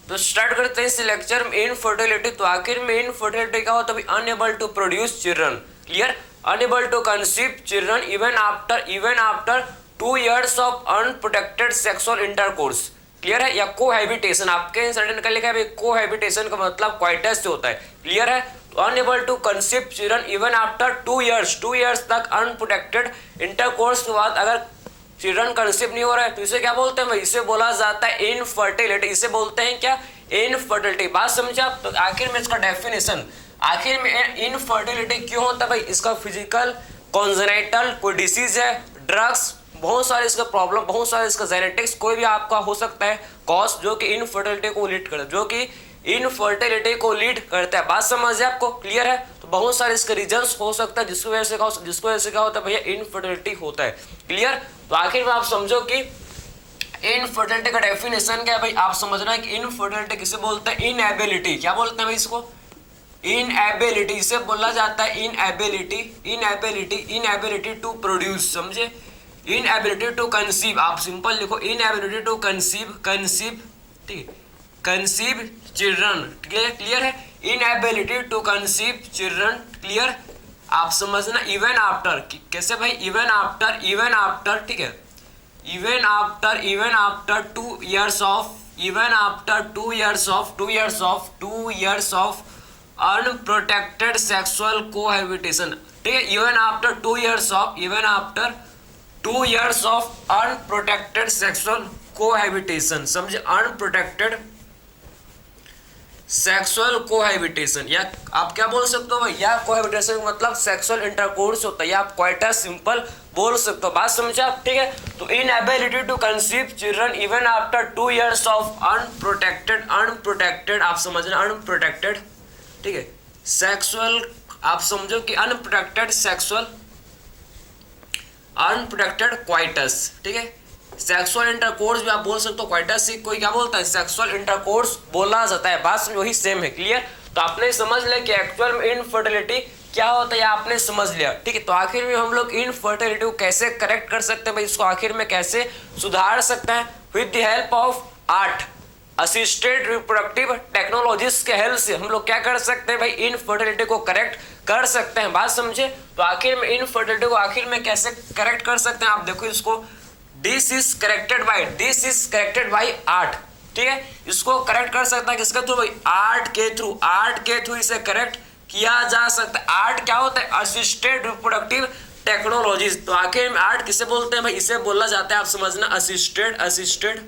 तो स्टार्ट करते हैं इस लेक्चर में इनफर्टिलिटी। तो आखिर में इनफर्टिलिटी क्या होता है? Unable to produce children, clear, unable to conceive children even after 2 years of unprotected sexual intercourse, clear है, या कोहैबिटेशन। आपके सर्टेन का लिखा है कोहैबिटेशन का मतलब क्वाइटस से होता है, क्लियर है। तो unable to conceive children even after 2 years तक अनप्रोटेक्टेड इंटरकोर्स के बाद अगर चिल्ड्रन कंसीव नहीं हो रहा है तो इसे क्या बोलते हैं भाई? इसे बोला जाता है इनफर्टिलिटी। इसे बोलते हैं क्या? इनफर्टिलिटी। बात समझा? तो आखिर में इसका डेफिनेशन, आखिर में इनफर्टिलिटी क्यों होता है भाई? इसका फिजिकल, कॉन्जेनिटल कोई डिसीज है, ड्रग्स, बहुत सारे इसका प्रॉब्लम, बहुत सारे इसका जेनेटिक्स, कोई भी आपका हो सकता है कॉज जो कि इनफर्टिलिटी को लीड करता है, जो कि इनफर्टिलिटी को लीड करता है। बात समझ है आपको? क्लियर है। तो बहुत सारे इसके रीजंस हो सकता है जिसकी वजह से क्या होता है भैया? इनफर्टिलिटी होता है, क्लियर। तो आखिर में आप समझो कि इनफर्टिलिटी का डेफिनेशन क्या है भाई? आप समझना है कि इनफर्टिलिटी किसे बोलते हैं? इनएबिलिटी। क्या बोलते हैं भाई इसको? इनएबिलिटी। इसे बोला जाता है इनएबिलिटी टू प्रोड्यूस, समझे, इनएबिलिटी टू कंसीव। आप सिंपल लिखो इनएबिलिटी टू कंसीव, ठीक है, कंसीव चिल्ड्रन, क्लियर है, inability to conceive children, clear. आप समझना इवन आफ्टर, कैसे भाई? इवन आफ्टर, ठीक है, even after 2 years of unprotected sexual cohabitation, ठीक है, even after 2 years of unprotected sexual cohabitation, समझे, अनप्रोटेक्टेड सेक्सुअल कोहैबिटेशन, या आप क्या बोल सकते हो भाई? या कोहैबिटेशन मतलब सेक्सुअल इंटरकोर्स होता है, या आप क्वाइटस सिंपल बोल सकते हो। बात समझा आप? ठीक है। तो inability to conceive children even after 2 years of unprotected, आप समझना अनप्रोटेक्टेड, ठीक है, सेक्सुअल, आप समझो कि अनप्रोटेक्टेड क्वाइटस, ठीक है, सेक्सुअल इंटरकोर्स भी आप बोल सकते हो, क्वाइटस से कोई क्या बोलता है? सेक्सुअल इंटरकोर्स बोला जाता है। बात वही सेम है, क्लियर। तो आपने समझ लिया कि एक्चुअल में इनफर्टिलिटी क्या होता है, आपने समझ लिया, ठीक है। तो आखिर में हम लोग इनफर्टिलिटी को कैसे करेक्ट कर सकते हैं भाई? इसको आखिर में कैसे सुधार सकते हैं? With the help of art assisted reproductive technologies के हेल्प से हम लोग क्या कर सकते हैं भाई? इनफर्टिलिटी को करेक्ट कर सकते हैं। बात समझे? तो आखिर में इनफर्टिलिटी को आखिर में कैसे करेक्ट कर सकते हैं? आप देखो इसको, this is corrected by art, ठीक है। इसको करेक्ट कर सकता है किसके थ्रू भाई? आर्ट के थ्रू इसे करेक्ट किया जा सकता है। आर्ट क्या होता है? Assisted reproductive technologies. तो आखिर में आर्ट किसे बोलते हैं भाई? इसे बोला जाता है, आप समझना, असिस्टेड।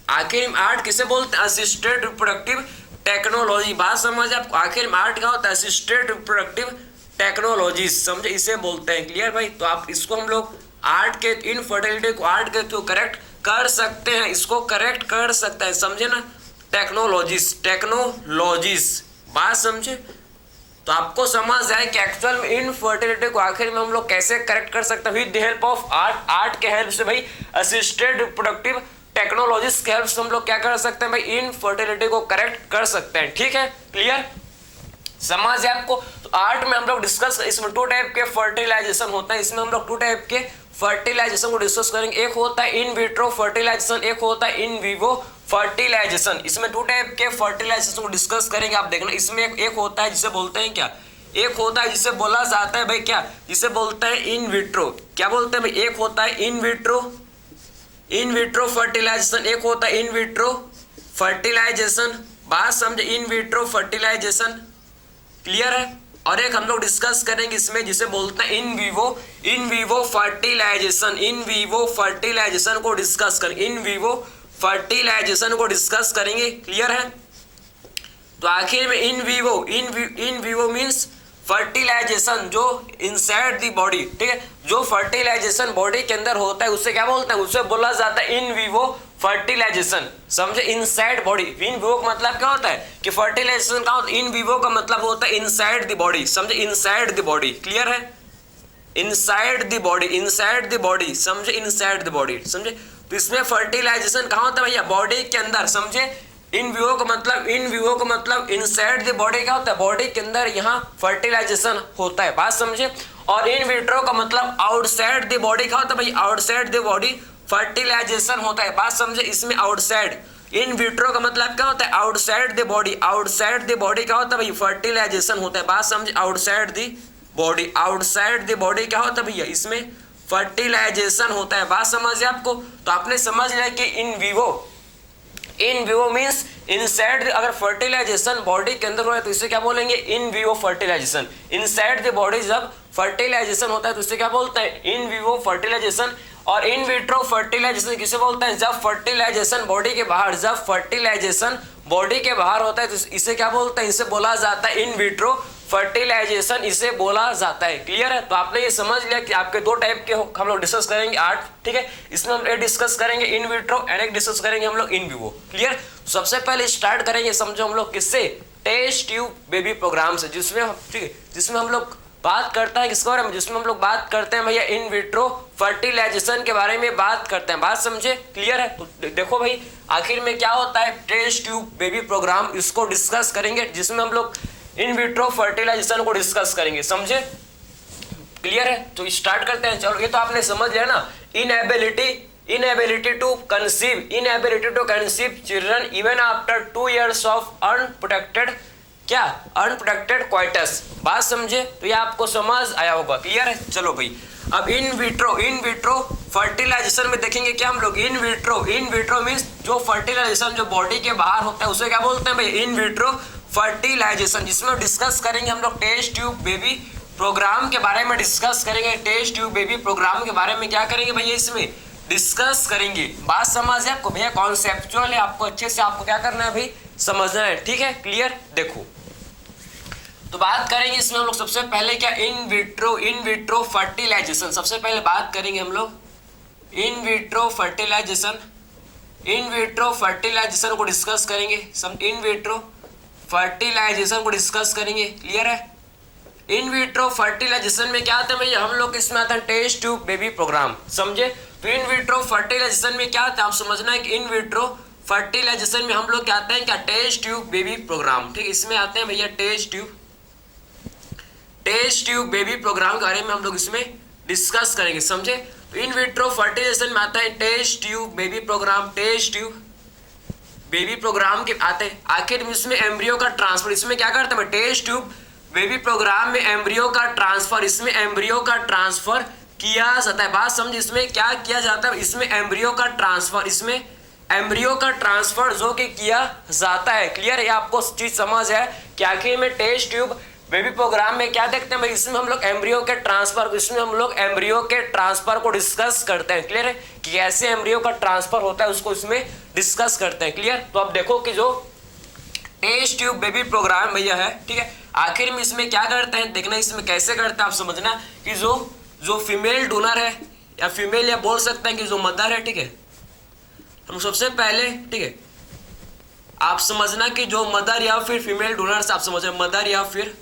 आखिर में आर्ट किसे बोलते हैं? Assisted reproductive technology. बात समझ आपको? आखिर में आर्ट क्या होता है? असिस्टेड रिप्रोडक्टिव टेक्नोलॉजी, समझे, इसे बोलते हैं, क्लियर भाई। तो आप इसको हम लोग आर्ट के इनफर्टिलिटी को आर्ट के थ्रू करेक्ट कर सकते हैं, इसको करेक्ट कर सकते हैं, समझे ना, टेक्नोलॉजीज। बात समझे? तो आपको समझ आए कि एक्चुअल में इनफर्टिलिटी को आखिर में हम लोग कैसे करेक्ट कर सकते हैं? With the help of art के हेल्प से भाई, असिस्टेड रिप्रोडक्टिव टेक्नोलॉजीज के हेल्प से हम लोग क्या कर सकते हैं भाई? इनफर्टिलिटी को करेक्ट कर सकते हैं, ठीक है, क्लियर, समझ है आपको? तो आर्ट में हम लोग डिस्कस, इसमें 2 टाइप के फर्टिलाइजेशन होता है, इसमें हम लोग 2 टाइप के फर्टिलाइजेशन को डिस्कस करेंगे। एक होता है इन विट्रो फर्टिलाइजेशन, एक होता है इन विवो फर्टिलाइजेशन। इसमें 2 टाइप के फर्टिलाइजेशन को डिस्कस करेंगे। आप देखना, इसमें एक होता है जिसे बोलते हैं क्या? एक होता है जिसे बोला जाता है भाई क्या? जिसे बोलते हैं इन विट्रो। क्या बोलते हैं भाई? एक होता है इन विट्रो फर्टिलाइजेशन, एक होता है इन विट्रो फर्टिलाइजेशन। बात समझे? इन विट्रो फर्टिलाइजेशन, क्लियर है। और एक हम लोग डिस्कस करेंगे इसमें जिसे बोलते हैं इन विवो फर्टिलाइजेशन को डिस्कस करेंगे, इन विवो फर्टिलाइजेशन को डिस्कस करेंगे, क्लियर है। तो आखिर में इन विवो मींस फर्टिलाइजेशन जो इनसाइड दी बॉडी, ठीक है, जो फर्टिलाइजेशन बॉडी के अंदर होता है उसे क्या बोलते हैं? उसे बोला जाता है इन विवो फर्टिलाइजेशन, समझे, इनसाइड बॉडी। इन विवो का मतलब क्या होता है कि फर्टिलाइजेशन का होता है, इन विवो का मतलब होता है इनसाइड द बॉडी, समझे, इनसाइड द बॉडी, क्लियर है, इनसाइड द बॉडी, समझे, इनसाइड द बॉडी, समझे। तो इसमें फर्टिलाइजेशन कहाँ होता है भैया? बॉडी के अंदर, समझे। इन विवो का मतलब इनसाइड द बॉडी क्या होता है? बॉडी के अंदर यहाँ फर्टिलाइजेशन होता है, बात समझे। और इन विट्रो का मतलब आउटसाइड द बॉडी क्या होता है भाई? आउटसाइड द बॉडी फर्टिलाइजेशन होता है, बात समझे। इसमें आउटसाइड इन विट्रो का मतलब क्या होता है, outside the body. Outside the body क्या होता है भाई, फर्टिलाइजेशन होता है। बात समझे, outside the body, outside the body क्या होता है भैया, इसमें फर्टिलाइजेशन होता है। बात समझ आपको, तो आपने समझ लिया कि in vivo, in vivo means inside, अगर फर्टिलाइजेशन बॉडी के अंदर हो रहा है तो इसे क्या बोलेंगे, in vivo fertilisation. Inside the body जब फर्टिलाइजेशन होता है तो इसे क्या बोलते हैं, इन विवो फर्टिलाइजेशन। और इन विट्रो फर्टिलाइजेशन किसे बोलते हैं, जब फर्टिलाइजेशन बॉडी के बाहर, जब फर्टिलाइजेशन बॉडी के बाहर होता है तो इसे क्या बोलते हैं, इसे बोला जाता है इन विट्रो फर्टिलाइजेशन, इसे बोला जाता है। क्लियर है, तो आपने ये समझ लिया कि आपके दो टाइप के हम लोग डिस्कस करेंगे आर्ट, ठीक है। इसमें हम एक डिस्कस करेंगे इन विट्रो एंड एक डिस्कस करेंगे हम लोग इन विवो। क्लियर, सबसे पहले स्टार्ट करेंगे समझो हम लोग किससे, टेस्ट ट्यूब बेबी प्रोग्राम से, जिसमें ठीक है, जिसमें हम लोग बात करते हैं किसके बारे में, जिसमें हम लोग बात करते हैं भैया इन विट्रो फर्टिलाइजेशन के बारे में बात करते हैं। बात समझे, क्लियर है। तो देखो भाई आखिर में क्या होता है टेस्ट ट्यूब बेबी प्रोग्राम, इसको डिस्कस करेंगे, जिसमें हम लोग इन विट्रो फर्टिलाइजेशन को डिस्कस करेंगे। समझे, क्लियर है। तो स्टार्ट करते हैं। चलो, ये तो आपने समझ लिया ना, inability to conceive children even after 2 years of unprotected coitus. बात समझे, तो ये आपको समझ आया होगा। क्लियर है। चलो भाई, अब इन विट्रो फर्टिलाइजेशन में देखेंगे क्या हम लोग, इन विट्रो मीन्स जो फर्टिलाइजेशन जो बॉडी के बाहर होता है उसे क्या बोलते हैं भाई, इन विट्रो फर्टिलाइजेशन, जिसमें डिस्कस करेंगे हम लोग टेस्ट ट्यूब बेबी प्रोग्राम के बारे में डिस्कस करेंगे। टेस्ट ट्यूब बेबी प्रोग्राम के बारे में क्या करेंगे भैया, इसमें डिस्कस करेंगे। बात समझ है आपको भैया, कॉन्सेप्चुअल है, आपको अच्छे से आपको क्या करना है भाई, समझना है। ठीक है, क्लियर। देखो, तो बात करेंगे इसमें हम लोग सबसे पहले क्या, इन विट्रो फर्टिलाइजेशन। सबसे पहले बात करेंगे हम लोग इन विट्रो फर्टिलाइजेशन को डिस्कस करेंगे। इन विट्रो फर्टिलाइजेशन को डिस्कस करेंगे। क्लियर है। इन विट्रो फर्टिलाइजेशन में क्या आता है भैया, हम लोग इसमें आता है टेस्ट ट्यूब बेबी प्रोग्राम। समझे, तो इन विट्रो फर्टिलाइजेशन में क्या आता है, आप समझना है कि इन विट्रो फर्टिलाइजेशन में हम लोग क्या आते हैं, क्या टेस्ट ट्यूब बेबी प्रोग्राम। ठीक, इसमें आते हैं भैया टेस्ट ट्यूब बेबी प्रोग्राम के बारे में हम लोग इसमें डिस्कस करेंगे। समझे, तो इन विट्रो फर्टिलाइजेशन में आता है test tube baby programme, test tube baby programme के आते हैं। आखिर में इसमें एम्ब्रियो का ट्रांसफर, इसमें क्या करते हैं टेस्ट ट्यूब बेबी प्रोग्राम में एम्ब्रियो का ट्रांसफर, इसमें एम्ब्रियो का ट्रांसफर किया जाता है। बात समझ, इसमें क्या किया जाता है, इसमें एम्ब्रियो का ट्रांसफर, इसमें एम्ब्रियो का ट्रांसफर जो कि किया जाता है। क्लियर है, आपको चीज समझ है कि आखिर में टेस्ट ट्यूब बेबी प्रोग्राम में क्या देखते हैं भाई, इसमें हम लोग एम्ब्रियो के ट्रांसफर, इसमें हम लोग एम्ब्रियो के ट्रांसफर को डिस्कस करते हैं। क्लियर है, कि कैसे एम्ब्रियो का ट्रांसफर होता है उसको इसमें डिस्कस करते हैं। क्लियर, तो अब देखो कि जो टेस्ट ट्यूब बेबी प्रोग्राम भैया है, ठीक है, आखिर में इसमें क्या करते हैं देखना, इसमें कैसे करते हैं आप समझना कि जो फीमेल डोनर है या फीमेल या बोल सकते हैं कि जो मदर है, ठीक है, हम सबसे पहले, ठीक है, आप समझना कि जो मदर या फिर फीमेल डोनर से आप समझ रहे मदर या फिर,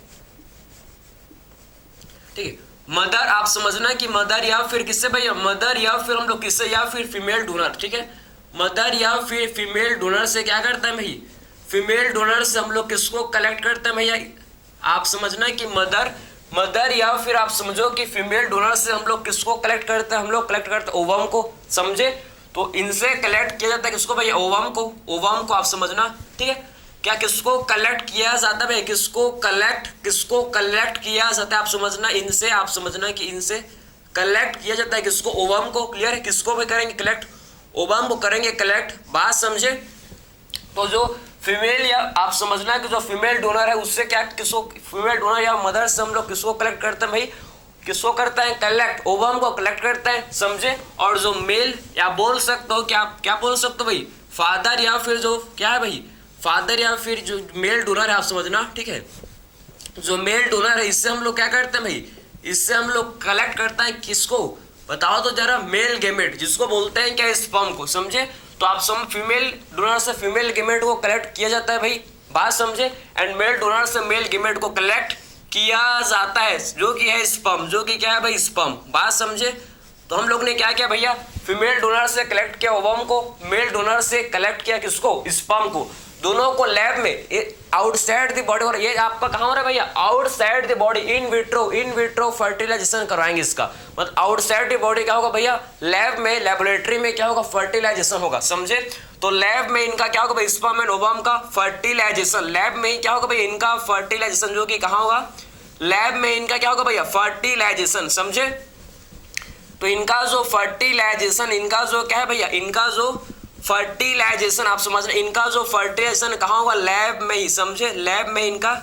ठीक है, मदर, आप समझना कि मदर या फिर किससे भैया, मदर या फिर हम लोग किससे, या फिर फीमेल डोनर। ठीक है, मदर या फिर फीमेल डोनर से क्या करते हैं भाई, फीमेल डोनर से हम लोग किसको कलेक्ट करते हैं भैया, आप समझना कि मदर या फिर आप समझो कि फीमेल डोनर से हम लोग किसको कलेक्ट करते हैं, हम लोग कलेक्ट करते हैं ओवम को। समझे, तो इनसे कलेक्ट किया जाता है किसको भैया, ओवम को आप समझना। ठीक है, क्या किसको कलेक्ट किया जाता है भाई, किसको कलेक्ट किया जाता है आप समझना, इनसे, आप समझना कि इनसे कलेक्ट किया जाता है किसको, ओवम को। क्लियर है, किसको भी करेंगे कलेक्ट, ओवम को करेंगे कलेक्ट। बात समझे, तो जो फीमेल या आप समझना कि जो फीमेल डोनर है उससे क्या, किसको, फीमेल डोनर या मदर से हम लोग किसको कलेक्ट करते हैं भाई, किसको करते हैं कलेक्ट, ओवम को कलेक्ट करते हैं। समझे, और जो मेल या बोल सकते हो क्या बोल सकते हो भाई, फादर या फिर जो क्या है भाई, फादर या फिर जो मेल डोनर है आप समझना। ठीक है, जो मेल डोनर है इससे हम लोग क्या करते हैं भाई, इससे हम लोग कलेक्ट करते हैं किसको, बताओ तो जरा, मेल गेमेट, जिसको बोलते हैं क्या, स्पर्म को। समझे, तो आप सम फीमेल डोनर से फीमेल गेमेट को कलेक्ट किया जाता है भाई। बात समझे, एंड मेल डोनर से मेल गेमेट को कलेक्ट किया जाता है जो कि है स्पर्म, जो कि क्या है भाई, स्पर्म। बात समझे, तो हम लोग ने क्या किया भैया, फीमेल डोनर से कलेक्ट किया ओवम को, मेल डोनर से कलेक्ट किया किसको, स्पर्म को। दोनों को लैब में आउटसाइड द बॉडी, और ये आपका कहाँ हो रहा है भैया, outside the body, in vitro fertilisation करवाएंगे इसका। मतलब आउटसाइड द बॉडी क्या होगा भैया, लैब में, लेबोरेटरी में क्या होगा, फर्टिलाइजेशन होगा। समझे, तो लैब में इनका क्या होगा भाई, स्पर्म एंड ओवम का फर्टिलाइजेशन, लैब में क्या होगा भाई, इनका फर्टिलाइजेशन, जो कि कहाँ होगा, लैब में इनका क्या होगा भैया, फर्टिलाइजेशन, समझे। तो इनका जो फर्टिलाइजेशन, इनका जो क्या है भैया, इनका जो फर्टिलाइजेशन आप समझ रहे, इनका जो फर्टिलाइजेशन कहाँ होगा, लैब में ही, समझे, लैब में इनका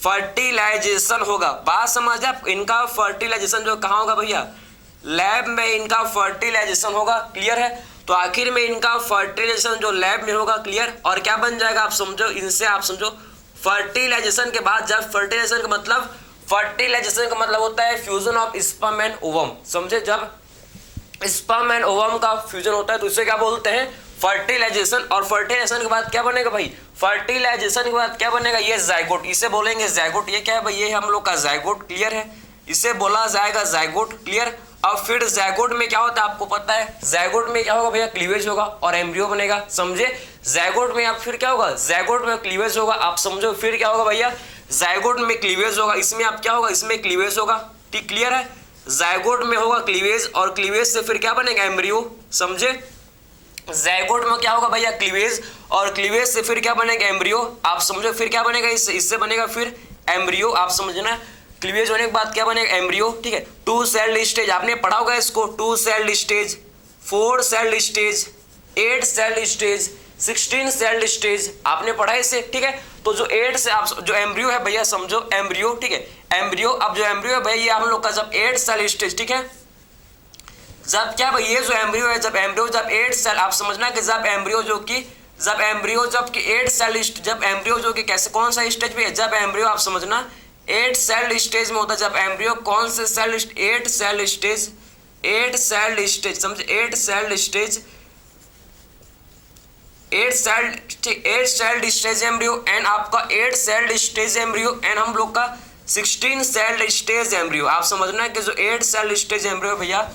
फर्टिलाइजेशन होगा। बात समझ आप, इनका फर्टिलाइजेशन जो कहाँ होगा भैया, लैब में इनका फर्टिलाइजेशन होगा। क्लियर है। तो आखिर में इनका फर्टिलाइजेशन जो लैब में होगा, क्लियर, और क्या बन जाएगा आप समझो, इनसे आप समझो फर्टिलाइजेशन के बाद, जब फर्टिलाइजेशन का मतलब, फर्टिलाइजेशन का मतलब होता है fusion of sperm and ovum, समझे, जब स्पर्म एंड ओवम का फ्यूजन होता है तो इसे क्या बोलते हैं, फर्टिलाइजेशन। और फर्टिलाइजेशन के बाद क्या बनेगा भाई, फर्टिलाइजेशन के बाद क्या बनेगा, ये जाइगोट, इसे बोलेंगे जाइगोट। ये क्या है भाई, ये हम लोग का जाइगोट। क्लियर है, इसे बोला जाएगा जाइगोट। क्लियर। अब फिर जाइगोट में क्या होता है आपको पता है, जाइगोट में क्या होगा भैया, क्लीवेज होगा और एम्ब्रियो बनेगा, समझे। जाइगोट में अब फिर क्या होगा, जाइगोट में क्लीवेज होगा, आप समझो। फिर क्या होगा भैया, जाइगोट में क्लीवेज होगा, इसमें आप क्या होगा, इसमें क्लीवेज होगा। ठीक, क्लियर है। जाइगोट में होगा क्लीवेज और क्लीवेज से फिर क्या बनेगा, एम्ब्रियो, समझे। जाइगोट में क्या होगा भैया, क्लीवेज, और क्लीवेज से फिर क्या बनेगा, एम्ब्रियो, आप समझो। फिर क्या बनेगा, इससे बनेगा फिर एम्ब्रियो, आप समझना। क्लीवेज होने के बाद क्या बनेगा, एम्ब्रियो। ठीक है। 2 सेल्ड स्टेज आपने पढ़ा होगा इसको, 2 sailed stage, 4 sailed stage, 8 celled stage, 16 sailed stage, आपने पढ़ा है इसे। ठीक है। तो जो 8 से आप जो एम्ब्रियो है भैया, समझो एम्ब्रियो। ठीक है, एम्ब्रियो। अब जो एम्ब्रियो है भैया, ये हम लोग का जब 8 सेल स्टेज, ठीक है, जब क्या भाई, ये जो एम्ब्रियो है, जब एम्ब्रियो जब 8 सेल, आप समझना कि जब एम्ब्रियो जो कि, जब एम्ब्रियो जब कि 8 सेल, जब एम्ब्रियो जो कि कैसे, कौन सा स्टेज पे है, जब एम्ब्रियो आप समझना 8 सेल स्टेज में होता है। जब एम्ब्रियो कौन से cell, 8 cell stage, 8 cell stage, समझे, 8 cell stage, 8 cell stage embryo and आपका 8 सेल स्टेज एम्ब्रियो एंड हम लोग का 16 सेल स्टेज एम्ब्रियो। आप समझना कि जो 8 सेल स्टेज एम्ब्रियो भैया,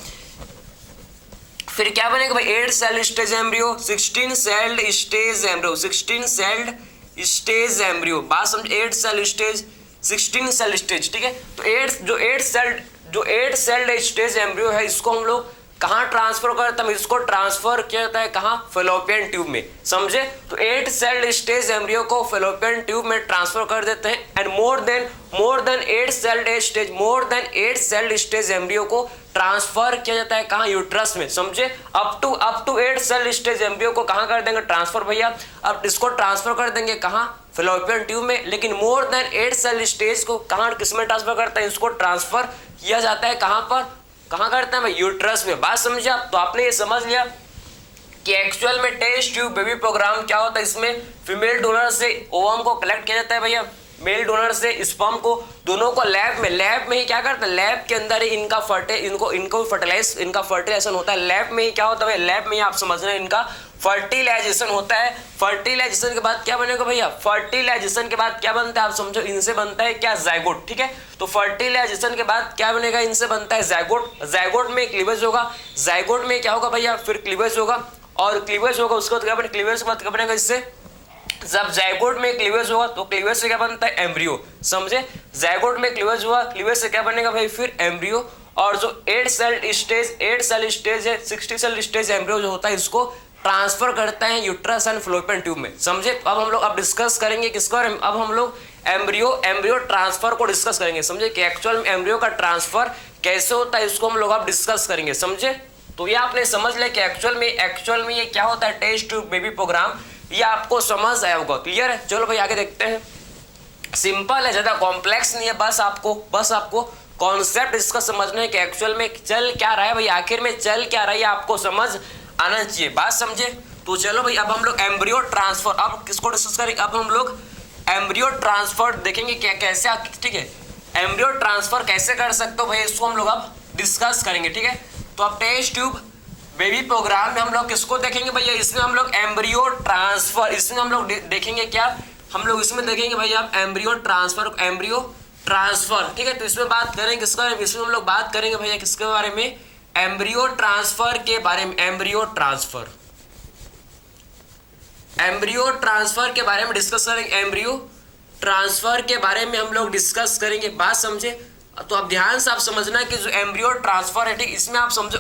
फिर क्या बनेगा भाई, 8 cell stage embryo, 16 cell stage embryo, 16 cell stage embryo. बात समझ, 8 सेल स्टेज, 16 सेल स्टेज। ठीक है। तो 8 सेल स्टेज एम्ब्रियो है, इसको हम लोग कहाँ ट्रांसफर करते हैं, इसको ट्रांसफर किया जाता है कहाँ, फेलोपियन ट्यूब में, समझे। तो 8 सेल स्टेज एम्ब्रियो को फेलोपियन ट्यूब में ट्रांसफर कर देते हैं and more than 8 cell stage, more than 8 cell stage embryo को ट्रांसफर किया जाता है कहाँ, यूट्रस में, समझे। Up to 8 cell stage embryo को कहाँ कर देंगे ट्रांसफर भैया, अब इसको ट्रांसफर कर देंगे कहाँ, फेलोपियन ट्यूब में। लेकिन मोर देन 8 सेल स्टेज को कहाँ, किसमें ट्रांसफर करते हैं, इसको ट्रांसफर किया जाता है कहाँ पर, कहाँ करते हैं भाई, यूट्रस में। बात समझे आप। तो आपने ये समझ लिया कि एक्चुअल में टेस्ट ट्यूब बेबी प्रोग्राम क्या होता है। इसमें फीमेल डोनर से ओवम को कलेक्ट किया जाता है भैया, मेल डोनर से स्पर्म को, दोनों को लैब में ही क्या करते हैं, लैब के अंदर ही इनका फर्टिलाइजेशन होता है। लैब में ही क्या होता है, लैब में ही आप समझ रहे हैं इनका फर्टिलाइजेशन होता है। फर्टिलाइजेशन के बाद क्या बनेगा भैया, फर्टिलाइजेशन के बाद क्या बनता है आप समझो, इनसे बनता है क्या, जाइगोट। ठीक है। तो फर्टिलाइजेशन के बाद क्या बनेगा, इनसे बनता है जाइगोट। जाइगोट में क्लीवेज होगा, जाइगोट में क्या होगा भैया, फिर क्लीवेज होगा और क्लीवेज होगा, उसके बाद क्या बनेगा, क्लीवेज के बाद क्या बनेगा, इससे जब जाइगोट में क्लीवेज होगा तो क्लीवेज से क्या बनता है, एम्ब्रियो, समझे। जाइगोट में क्लीवेज हुआ, क्लीवेज से क्या बनेगा भाई, फिर एम्ब्रियो। और जो 8 सेल स्टेज है, 60 सेल स्टेज एम्ब्रियो जो होता है, इसको ट्रांसफर करते हैं यूट्रस एंड फ्लोपियन ट्यूब में, समझे। तो अब हम लोग डिस्कस करेंगे किसको, अब हम लोग एम्ब्रियो ट्रांसफर को डिस्कस करेंगे, समझे, कि एक्चुअल में एम्ब्रियो का ट्रांसफर कैसे होता है, इसको हम लोग अब डिस्कस करेंगे, समझे। तो ये आपने समझ लिया कि एक्चुअल में ये क्या होता है, टेस्ट ट्यूब बेबी प्रोग्राम, ये आपको समझ आया होगा। क्लियर है। चलो भाई आगे देखते हैं। सिंपल है, ज्यादा कॉम्प्लेक्स नहीं है, बस आपको कॉन्सेप्ट इसका समझना है कि एक्चुअल में चल क्या रहा है भाई, आखिर में चल क्या रहा है, आपको समझ आना चाहिए। बात समझे। तो चलो भाई अब हम लोग एम्ब्रियो ट्रांसफर, अब किसको डिस्कस करेंगे, अब हम लोग एम्ब्रियो ट्रांसफर देखेंगे क्या कैसे। ठीक है, एम्ब्रियो ट्रांसफर कैसे कर सकते हो भाई, इसको हम लोग अब डिस्कस करेंगे। ठीक है। तो अब टेस्ट ट्यूब बेबी प्रोग्राम में हम लोग किसको देखेंगे भैया, इसमें हम लोग एम्ब्रियो ट्रांसफर, इसमें हम लोग देखेंगे क्या, हम लोग इसमें देखेंगे भैया आप एम्ब्रियो ट्रांसफर। ठीक है। तो इसमें बात करेंगे किसके बारे में, इसमें हम लोग बात करेंगे भैया किसके बारे में, एम्ब्रियो ट्रांसफर के बारे में। एम्ब्रियो ट्रांसफर के बारे में डिस्कस करेंगे, एम्ब्रियो ट्रांसफर के बारे में हम लोग डिस्कस करेंगे। बात समझे। तो अब ध्यान से आप समझना कि जो एम्ब्रियो ट्रांसफर है, ठीक, इसमें आप समझो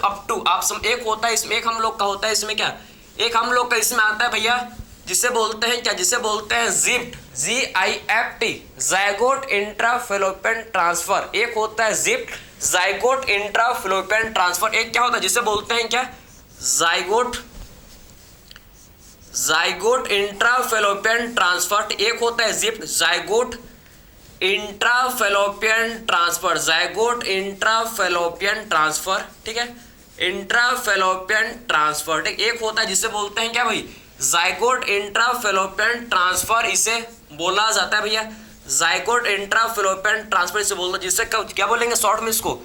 एक होता है, इसमें एक हम लोग का होता है, इसमें क्या, एक हम लोग का इसमें आता है भैया जिसे बोलते हैं क्या, जिसे बोलते हैं जिप्ट, GIFT, जाइगोट इंट्राफेलोपियन ट्रांसफर। एक होता है जिप्ट, जाइगोट इंट्राफेलोपियन ट्रांसफर। एक क्या होता है जिसे बोलते हैं क्या, जाइगोट इंट्राफेलोपियन ट्रांसफर। एक होता है ZIFT, zygote intrafallopian transfer, zygote intrafallopian transfer, ठीक है, इंट्राफेलोपियन ट्रांसफर। ठीक, एक होता है जिसे बोलते हैं क्या भाई, जाइगोट इंट्राफेलोपियन ट्रांसफर, इसे बोला जाता है भैया जाइगोट इंट्राफेलोपियन ट्रांसफर, इसे बोलते हैं, जिसे क्या बोलेंगे शॉर्ट में इसको,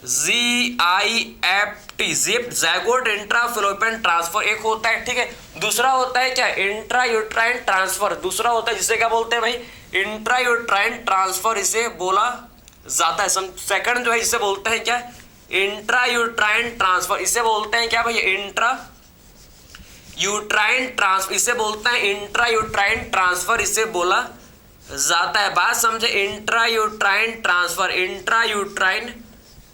GIFT, जिप्ट, जाइगोट इंट्राफेलोपियन ट्रांसफर। एक होता है, ठीक है। दूसरा होता है क्या, इंट्रायूट्राइन ट्रांसफर। दूसरा होता है जिसे क्या बोलते हैं भाई, इंट्रायूट्राइन ट्रांसफर, इसे बोला जाता है। सेकंड जो है जिसे बोलते हैं क्या, इंट्रायूट्राइन ट्रांसफर, इसे बोलते हैं क्या भैया, इंट्रायूट्राइन ट्रांसफर, इसे बोलते हैं इंट्रायूट्राइन ट्रांसफर, इसे बोला जाता है। बात समझे, इंट्रायूट्राइन ट्रांसफर, इंट्रायूट्राइन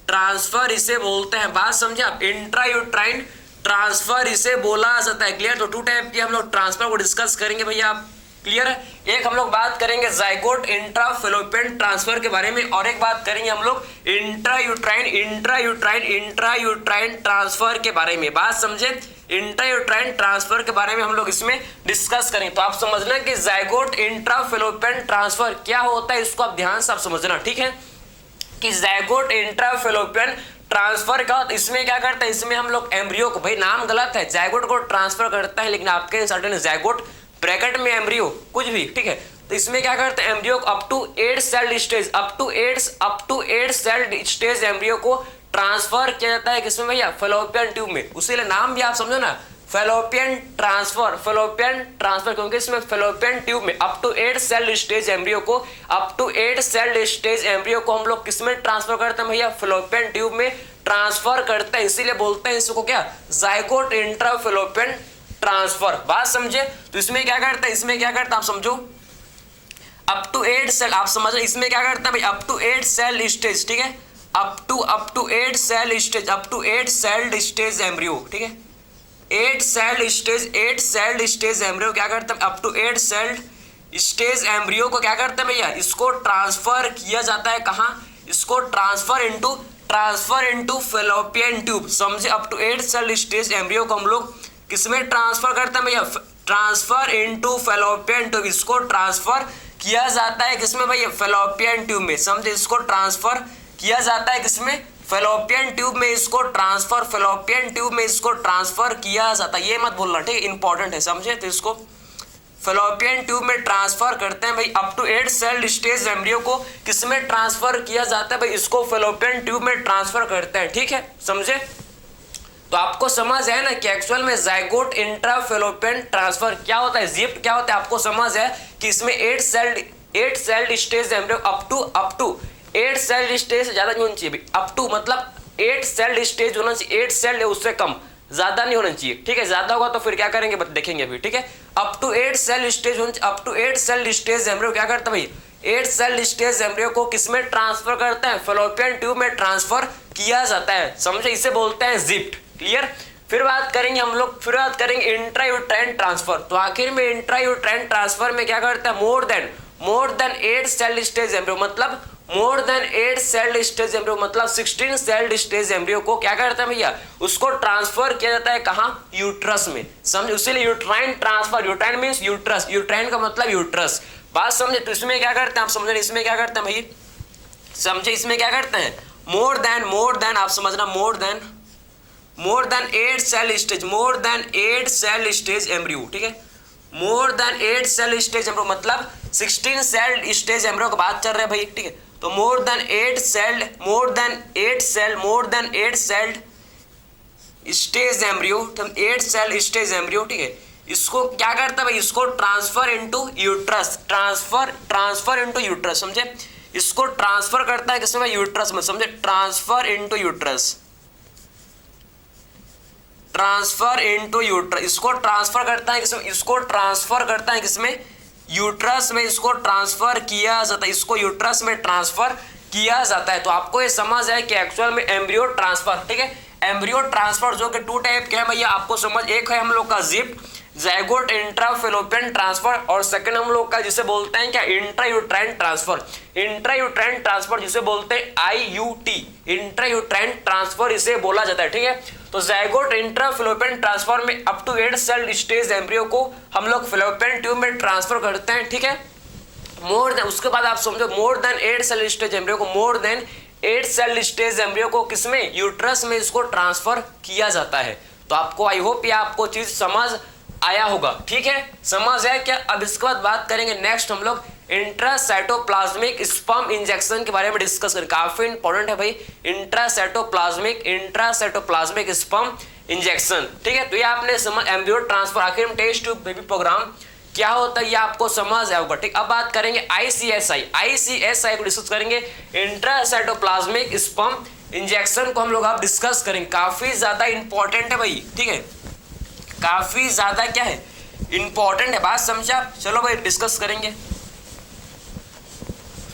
ट्रांसफर इसे बोलते हैं। बात समझे आप, इंट्रायूट्राइन ट्रांसफर इसे बोला जाता है। क्लियर। तो टू टाइप की हम लोग ट्रांसफर को डिस्कस करेंगे भैया, आप क्लियर है। एक हम लोग बात करेंगे जाइगोट इंट्राफेलोपियन ट्रांसफर के बारे में, और एक बात करेंगे हम लोग इंट्रायूट्राइन ट्रांसफर के बारे में। बात समझे, इंट्रायूट्राइन ट्रांसफर के बारे में हम लोग इसमें डिस्कस करेंगे। तो आप समझना कि जाइगोट इंट्राफेलोपियन ट्रांसफर क्या होता है, इसको आप ध्यान से आप समझना, ठीक है, कि जाइगोट इंट्राफेलोपियन ट्रांसफर का, इसमें क्या करते हैं, इसमें हम लोग एम्ब्रियो को, भाई नाम गलत है, जाइगोट को ट्रांसफर करता है, लेकिन आपके सर्टेन जाइगोट ब्रैकेट में एम्ब्रियो कुछ भी, ठीक है। तो इसमें क्या करते हैं, embryo up to 8 celled stage, up to 8 celled stage embryo को ट्रांसफर किया जाता है किसमें भैया, फेलोपियन ट्यूब में। उसीलिए नाम भी आप समझो ना, फेलोपियन ट्रांसफर, फेलोपियन ट्रांसफर, क्योंकि इसमें फेलोपियन ट्यूब में up to 8 celled stage embryo को, up to 8 celled stage embryo को हम लोग किसमें ट्रांसफर करते हैं भैया, फेलोपियन ट्यूब में ट्रांसफर करते हैं। इसीलिए बोलते हैं इसको क्या, जाइगोट इंट्राफेलोपियन ट्रांसफर। बात समझे। तो इसमें क्या करता है, इसमें क्या करता है आप समझो, अप टू 8 सेल, आप समझ रहे, इसमें क्या करता है भाई, अप टू 8 सेल स्टेज, ठीक है, up to 8 cell stage, up to 8 celled stage embryo, ठीक है, 8 सेल्ड स्टेज एम्ब्रियो क्या करता है, up to 8 celled stage embryo को क्या करते हैं भैया, इसको ट्रांसफर किया जाता है कहाँ, इसको ट्रांसफर इनटू फेलोपियन ट्यूब। समझे, up to 8 celled stage embryo को हम लोग किसमें ट्रांसफर करते हैं भैया, ट्रांसफर इनटू फेलोपियन ट्यूब, इसको ट्रांसफर किया जाता है किसमें भैया, फेलोपियन ट्यूब में। समझे, इसको ट्रांसफर किया जाता है किसमें, फेलोपियन ट्यूब में, इसको ट्रांसफर, फेलोपियन ट्यूब में इसको ट्रांसफर किया जाता है, ये मत बोलना, ठीक है, इंपॉर्टेंट है। समझे, तो इसको फेलोपियन ट्यूब में ट्रांसफर करते हैं भाई, up to 8 celled stage embryo को किसमें ट्रांसफर किया जाता है भाई, इसको फेलोपियन ट्यूब में ट्रांसफर करते हैं, ठीक है, समझे। तो आपको समझ है ना कि एक्चुअल में जाइगोट इंट्राफेलोपियन ट्रांसफर क्या होता है, जिप्ट क्या होता है, आपको समझ है कि इसमें 8 celled stage embryo up to 8 celled stage से ज्यादा नहीं होना चाहिए, अप टू मतलब 8 सेल्ड स्टेज होना चाहिए, 8 सेल्ड उससे कम, ज्यादा नहीं होना चाहिए, ठीक है। ज्यादा होगा तो फिर क्या करेंगे देखेंगे अभी, ठीक है। अप टू 8 सेल स्टेज होना चाहिए, up to 8 cell stage embryo क्या करता है भाई, 8 सेल स्टेज एम्ब्रियो को किसमें ट्रांसफर करते हैं, फेलोपियन ट्यूब में ट्रांसफर किया जाता है। समझे, इसे बोलते हैं जिप्ट। क्लियर। फिर बात करेंगे हम लोग, फिर बात करेंगे इंट्रायूट्राइन ट्रांसफर। तो आखिर में इंट्रायूट्राइन ट्रांसफर में क्या करता है, more than 8 cell stage embryo, मतलब more than 8 celled stage embryo, मतलब 16 सेल्ड स्टेज एम्ब्रियो को क्या करता है भैया, उसको ट्रांसफर किया जाता है कहाँ, यूट्रस में। समझे, उसीलिए uterine transfer, uterine means uterus, uterine का मतलब यूट्रस। बात समझे। तो इसमें क्या करते हैं आप समझे, इसमें क्या करते हैं भाई, समझे, इसमें क्या करते हैं, मोर देन आप समझना, more than 8 cell stage, more than 8 cell stage embryo, ठीक है, more than 8 cell stage embryo, मतलब 16 सेल स्टेज एम्ब्रियो की बात चल रहे हैं भाई, ठीक है। तो more than 8 celled stage embryo, 8 cell stage embryo, ठीक है, इसको क्या करता है भाई, इसको transfer into uterus, transfer into uterus. समझे, इसको ट्रांसफर करता है किसमें, यूट्रस में। समझे, ट्रांसफर इनटू यूट्रस, इसको ट्रांसफर करता है किसमें, इसको ट्रांसफर करता है किसमें, यूट्रस में, इसको ट्रांसफर किया जाता है, इसको यूट्रस में ट्रांसफर किया जाता है। तो आपको ये समझ है कि एक्चुअल में एम्ब्रियो ट्रांसफर, ठीक है, एम्ब्रियो ट्रांसफर जो कि 2 टाइप के हैं भैया आपको समझ, एक है हम लोग का जिप्ड ज़ायगोट इंट्राफेलोपियन ट्रांसफर और सेकंड हम लोग का जिसे बोलते हैं क्या इंट्रायूट्राइन ट्रांसफर। इंट्रायूट्राइन ट्रांसफर जिसे बोलते हैं IUT, इंट्रायूट्राइन ट्रांसफर इसे बोला जाता है, ठीक है। तो ज़ायगोट इंट्राफेलोपियन ट्रांसफर में up to 8 cell stage embryo को हम लोग फेलोपियन ट्यूब में ट्रांसफर करते हैं, ठीक है। मोर देन, उसके बाद आप समझो more than 8 cell stage embryo को, more than 8 cell stage embryo को किसमें, यूट्रस में इसको ट्रांसफर किया जाता है। तो आपको आई होप ये आपको चीज समझ आया होगा, ठीक है, समझ आया क्या। अब इसके बाद बात करेंगे नेक्स्ट हम लोग इंट्रासाइटोप्लाज्मिक स्पर्म इंजेक्शन के बारे में डिस्कस करें, काफी इंपॉर्टेंट है भाई इंट्रासाइटोप्लाज्मिक स्पर्म इंजेक्शन, ठीक है। तो ये आपने समझ एम्ब्रियो ट्रांसफर आखिर में टेस्ट ट्यूब बेबी प्रोग्राम क्या होता है ये आपको समझ आया होगा, ठीक। अब बात करेंगे ICSI को डिस्कस करेंगे, इंट्रासाइटोप्लाज्मिक स्पर्म इंजेक्शन को हम लोग आप डिस्कस करेंगे, काफी ज्यादा इंपॉर्टेंट है भाई, ठीक है, काफी ज्यादा क्या है इंपॉर्टेंट है, बात समझा। चलो भाई डिस्कस करेंगे।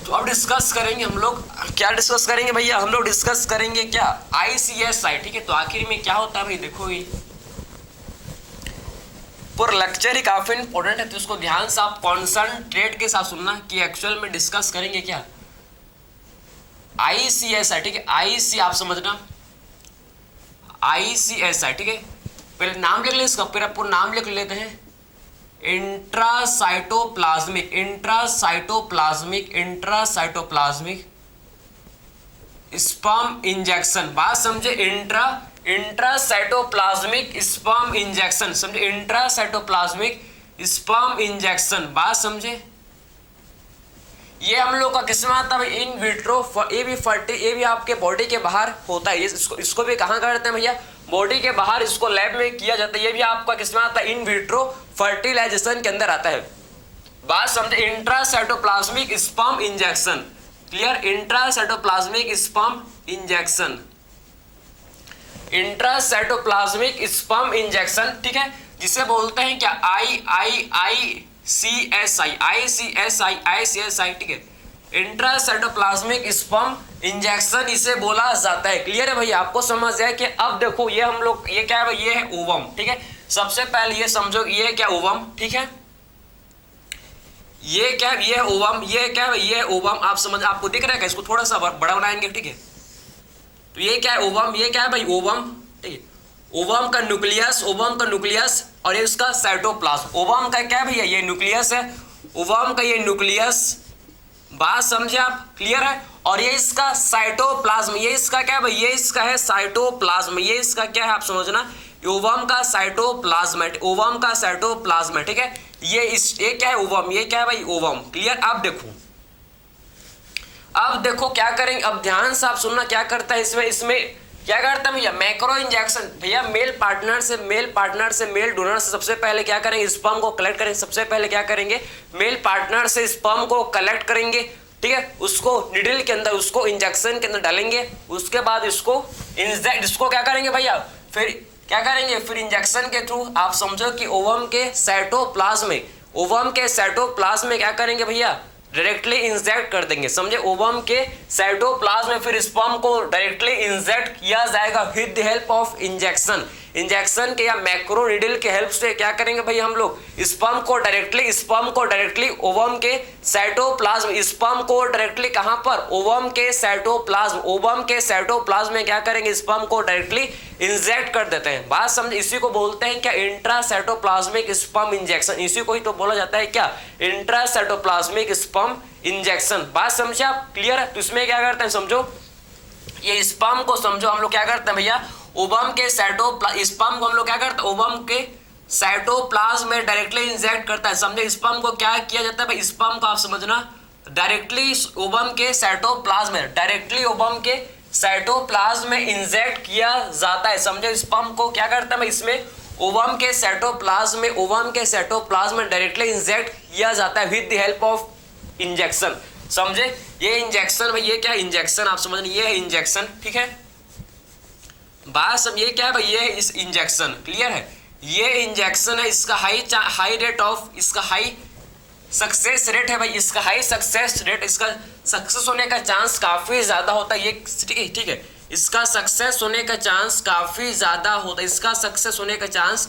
तो अब डिस्कस करेंगे हम लोग, क्या डिस्कस करेंगे भैया, हम लोग डिस्कस करेंगे क्या ICSI, ठीक है। तो आखिर में क्या होता है भाई, देखो ये पूरा लेक्चर ही काफी इंपॉर्टेंट है, तो इसको ध्यान से आप कॉन्संट्रेट के साथ सुनना कि एक्चुअल में डिस्कस करेंगे क्या ICSI, ठीक है। IC आप समझना ICSI, ठीक है। पहले नाम लिख ले इसका, फिर आपको नाम लिख लेते हैं इंट्रासाइटोप्लाज्मिक स्पर्म इंजेक्शन, बात समझे, इंट्रासाइटोप्लाज्मिक स्पर्म इंजेक्शन, समझे, इंट्रासाइटोप्लाज्मिक स्पर्म इंजेक्शन, बात समझे। ये हम लोग का किसमें आता है, इन विट्रो, ये भी आपके बॉडी के बाहर होता है, इसको भी कहाँ करते हैं भैया, बॉडी के बाहर, इसको लैब में किया जाता है। ये भी आपका किसमें आता है, इन विट्रो फर्टिलाइजेशन के अंदर आता है, बात समझे। Intracytoplasmic sperm injection, clear, intracytoplasmic sperm injection, intracytoplasmic sperm injection, ठीक है, जिसे बोलते हैं क्या ICSI, ठीक है, इंट्रासाइटोप्लाज्मिक स्पर्म इंजेक्शन इसे बोला जाता है, क्लियर है भैया, आपको समझ आया कि। अब देखो ये हम लोग, ये क्या है भाई, ये है ओवम, ठीक है। सबसे पहले ये समझो ये क्या ओवम, ठीक है, ये क्या है, ये ओवम, ये क्या है, ये ओवम, आप समझ, आपको दिख रहा है, इसको थोड़ा सा बड़ा बनाएंगे, ठीक है। तो ये क्या है ओवम, ये क्या है भाई ओवम, ठीक है, ओवम का न्यूक्लियस और ये उसका साइटोप्लाज्म। ओवम का क्या है भैया, ये न्यूक्लियस है, ओवम का ये न्यूक्लियस, बात समझे आप, क्लियर है। और ये इसका साइटोप्लाज्म, ये इसका क्या है भाई, ये इसका है साइटोप्लाज्म, ये इसका क्या है आप समझना, ओवम का साइटोप्लाज्म, ओवम का साइटोप्लाज्म, ठीक है। ये क्या है ओवम, ये क्या है भाई ओवम, क्लियर। अब देखो क्या करेंगे, अब ध्यान से आप सुनना क्या करता है इसमें क्या करता है भैया, मैक्रो इंजेक्शन, भैया मेल पार्टनर से मेल डोनर से सबसे पहले क्या करेंगे, स्पर्म को कलेक्ट करेंगे। सबसे पहले क्या करेंगे, मेल पार्टनर से स्पर्म को कलेक्ट करेंगे, ठीक है, उसको निडल के अंदर, उसको इंजेक्शन के अंदर डालेंगे, उसके बाद इसको क्या करेंगे भैया, फिर क्या करेंगे, फिर इंजेक्शन के थ्रू आप समझो कि ओवम के साइटोप्लाज्म में क्या करेंगे भैया, डायरेक्टली इंजेक्ट कर देंगे, समझे। ओवम के साइटोप्लाज्म में फिर स्पर्म को डायरेक्टली इंजेक्ट किया जाएगा with the help of injection के या मैक्रो नीडल के हेल्प से क्या करेंगे भाई हम लोग, स्पर्म को डायरेक्टली ओवम के साइटोप्लाज्म, कहां पर, ओवम के साइटोप्लाज्म में क्या करेंगे, स्पर्म को डायरेक्टली इंजेक्ट कर देते हैं, बात समझे। इसी को बोलते हैं क्या, इंट्रासाइटोप्लाज्मिक स्पर्म इंजेक्शन, इसी को ही तो बोला जाता है क्या, इंट्रासाइटोप्लाज्मिक स्पर्म इंजेक्शन, बात समझे आप, क्लियर है। तो इसमें क्या करते हैं समझो, ये स्पर्म को समझो हम लोग क्या करते हैं भैया, ओवम के स्पर्म को हम लोग क्या करते हैं, ओवम के साइटोप्लाज्म में डायरेक्टली इंजेक्ट करता है, समझे। स्पर्म को क्या किया जाता है भाई, स्पर्म को आप समझना डायरेक्टली ओवम के साइटोप्लाज्म में इंजेक्ट किया जाता है, समझे। स्पर्म को क्या करता है भाई, इसमें ओवम के साइटोप्लाज्म में डायरेक्टली इंजेक्ट किया जाता है with the help of injection, समझे। ये इंजेक्शन भाई, ये क्या इंजेक्शन आप समझ, ये है इंजेक्शन, ठीक है, बात समझ, ये क्या है भाई, ये है इस इंजेक्शन, क्लियर है, ये इंजेक्शन है, इसका हाई सक्सेस रेट है भाई, इसका हाई सक्सेस रेट, इसका सक्सेस होने का चांस काफी ज्यादा होता है, ये ठीक है, इसका सक्सेस होने का चांस काफी ज्यादा होता है, इसका सक्सेस होने का चांस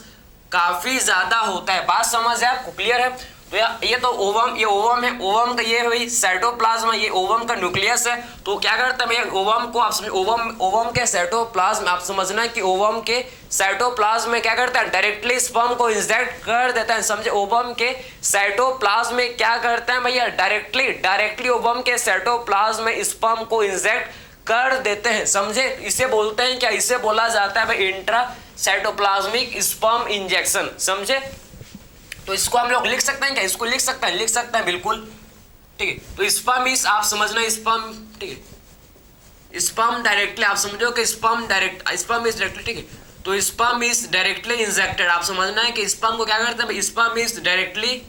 काफी ज्यादा होता है। बात समझ है आपको, क्लियर है? तो ये तो ओवम, ये ओवम है, ओवम का ये है भाई साइटोप्लाज्म, ये ओवम का न्यूक्लियस है। तो क्या करता है भैया, ओवम को आप समझ, ओवम के साइटोप्लाज्म आप समझना कि ओवम के साइटोप्लाज्म में क्या करता है, डायरेक्टली स्पर्म को इंजेक्ट कर देता है। समझे, ओवम के साइटोप्लाज्म में क्या करता है भैया, डायरेक्टली ओवम के साइटोप्लाज्म में स्पर्म को इंजेक्ट कर देते हैं। समझे, इसे बोलते हैं क्या, इसे बोला जाता है भाई इंट्रा साइटोप्लाज्मिक स्पर्म इंजेक्शन। समझे, तो इसको हम लोग लिख सकते हैं क्या, इसको लिख सकते हैं बिल्कुल, ठीक है। तो स्पर्म इज, आप समझना स्पर्म, ठीक है, स्पर्म डायरेक्टली, आप समझो कि स्पर्म इज डायरेक्टली, ठीक है। तो स्पर्म इज डायरेक्टली इंजेक्टेड, आप समझना है कि स्पर्म को क्या करते हैं, स्पर्म इज डायरेक्टली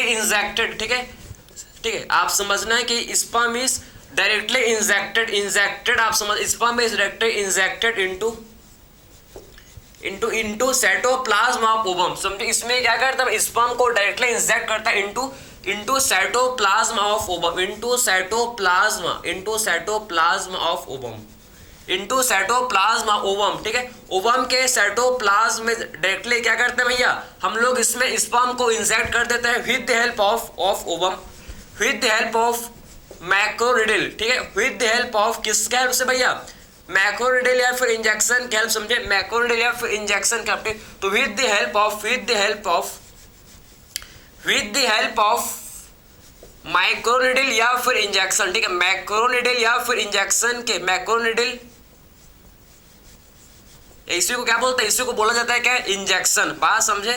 इंजेक्टेड, ठीक है। आप समझना है कि स्पर्म इज डायरेक्टली इंजेक्टेड, आप समझ, sperm is directly injected into cytoplasm of ovum. समझे, इसमें क्या करता है, स्पर्म को डायरेक्टली इंजेक्ट करता है into cytoplasm of ovum, into cytoplasm of ovum, ठीक है। ओवम के साइटोप्लाज्म में डायरेक्टली क्या करते हैं भैया, हम लोग इसमें स्पर्म को इंजेक्ट कर देते हैं with the help of ovum, with the help of microneedle, ठीक है, विद द हेल्प ऑफ किसके हेल्प से भैया, मैक्रोनिडल या फिर इंजेक्शन के हेल्प। समझे, मैक्रोनिडल या फिर इंजेक्शन के हेल्प, तो विद द हेल्प ऑफ माइक्रोनिडल या फिर इंजेक्शन, ठीक है, मैक्रोनिडल या फिर इंजेक्शन के, मैक्रोनिडल इसी को क्या बोलते हैं, इसी को बोला जाता है क्या, इंजेक्शन। बात समझे,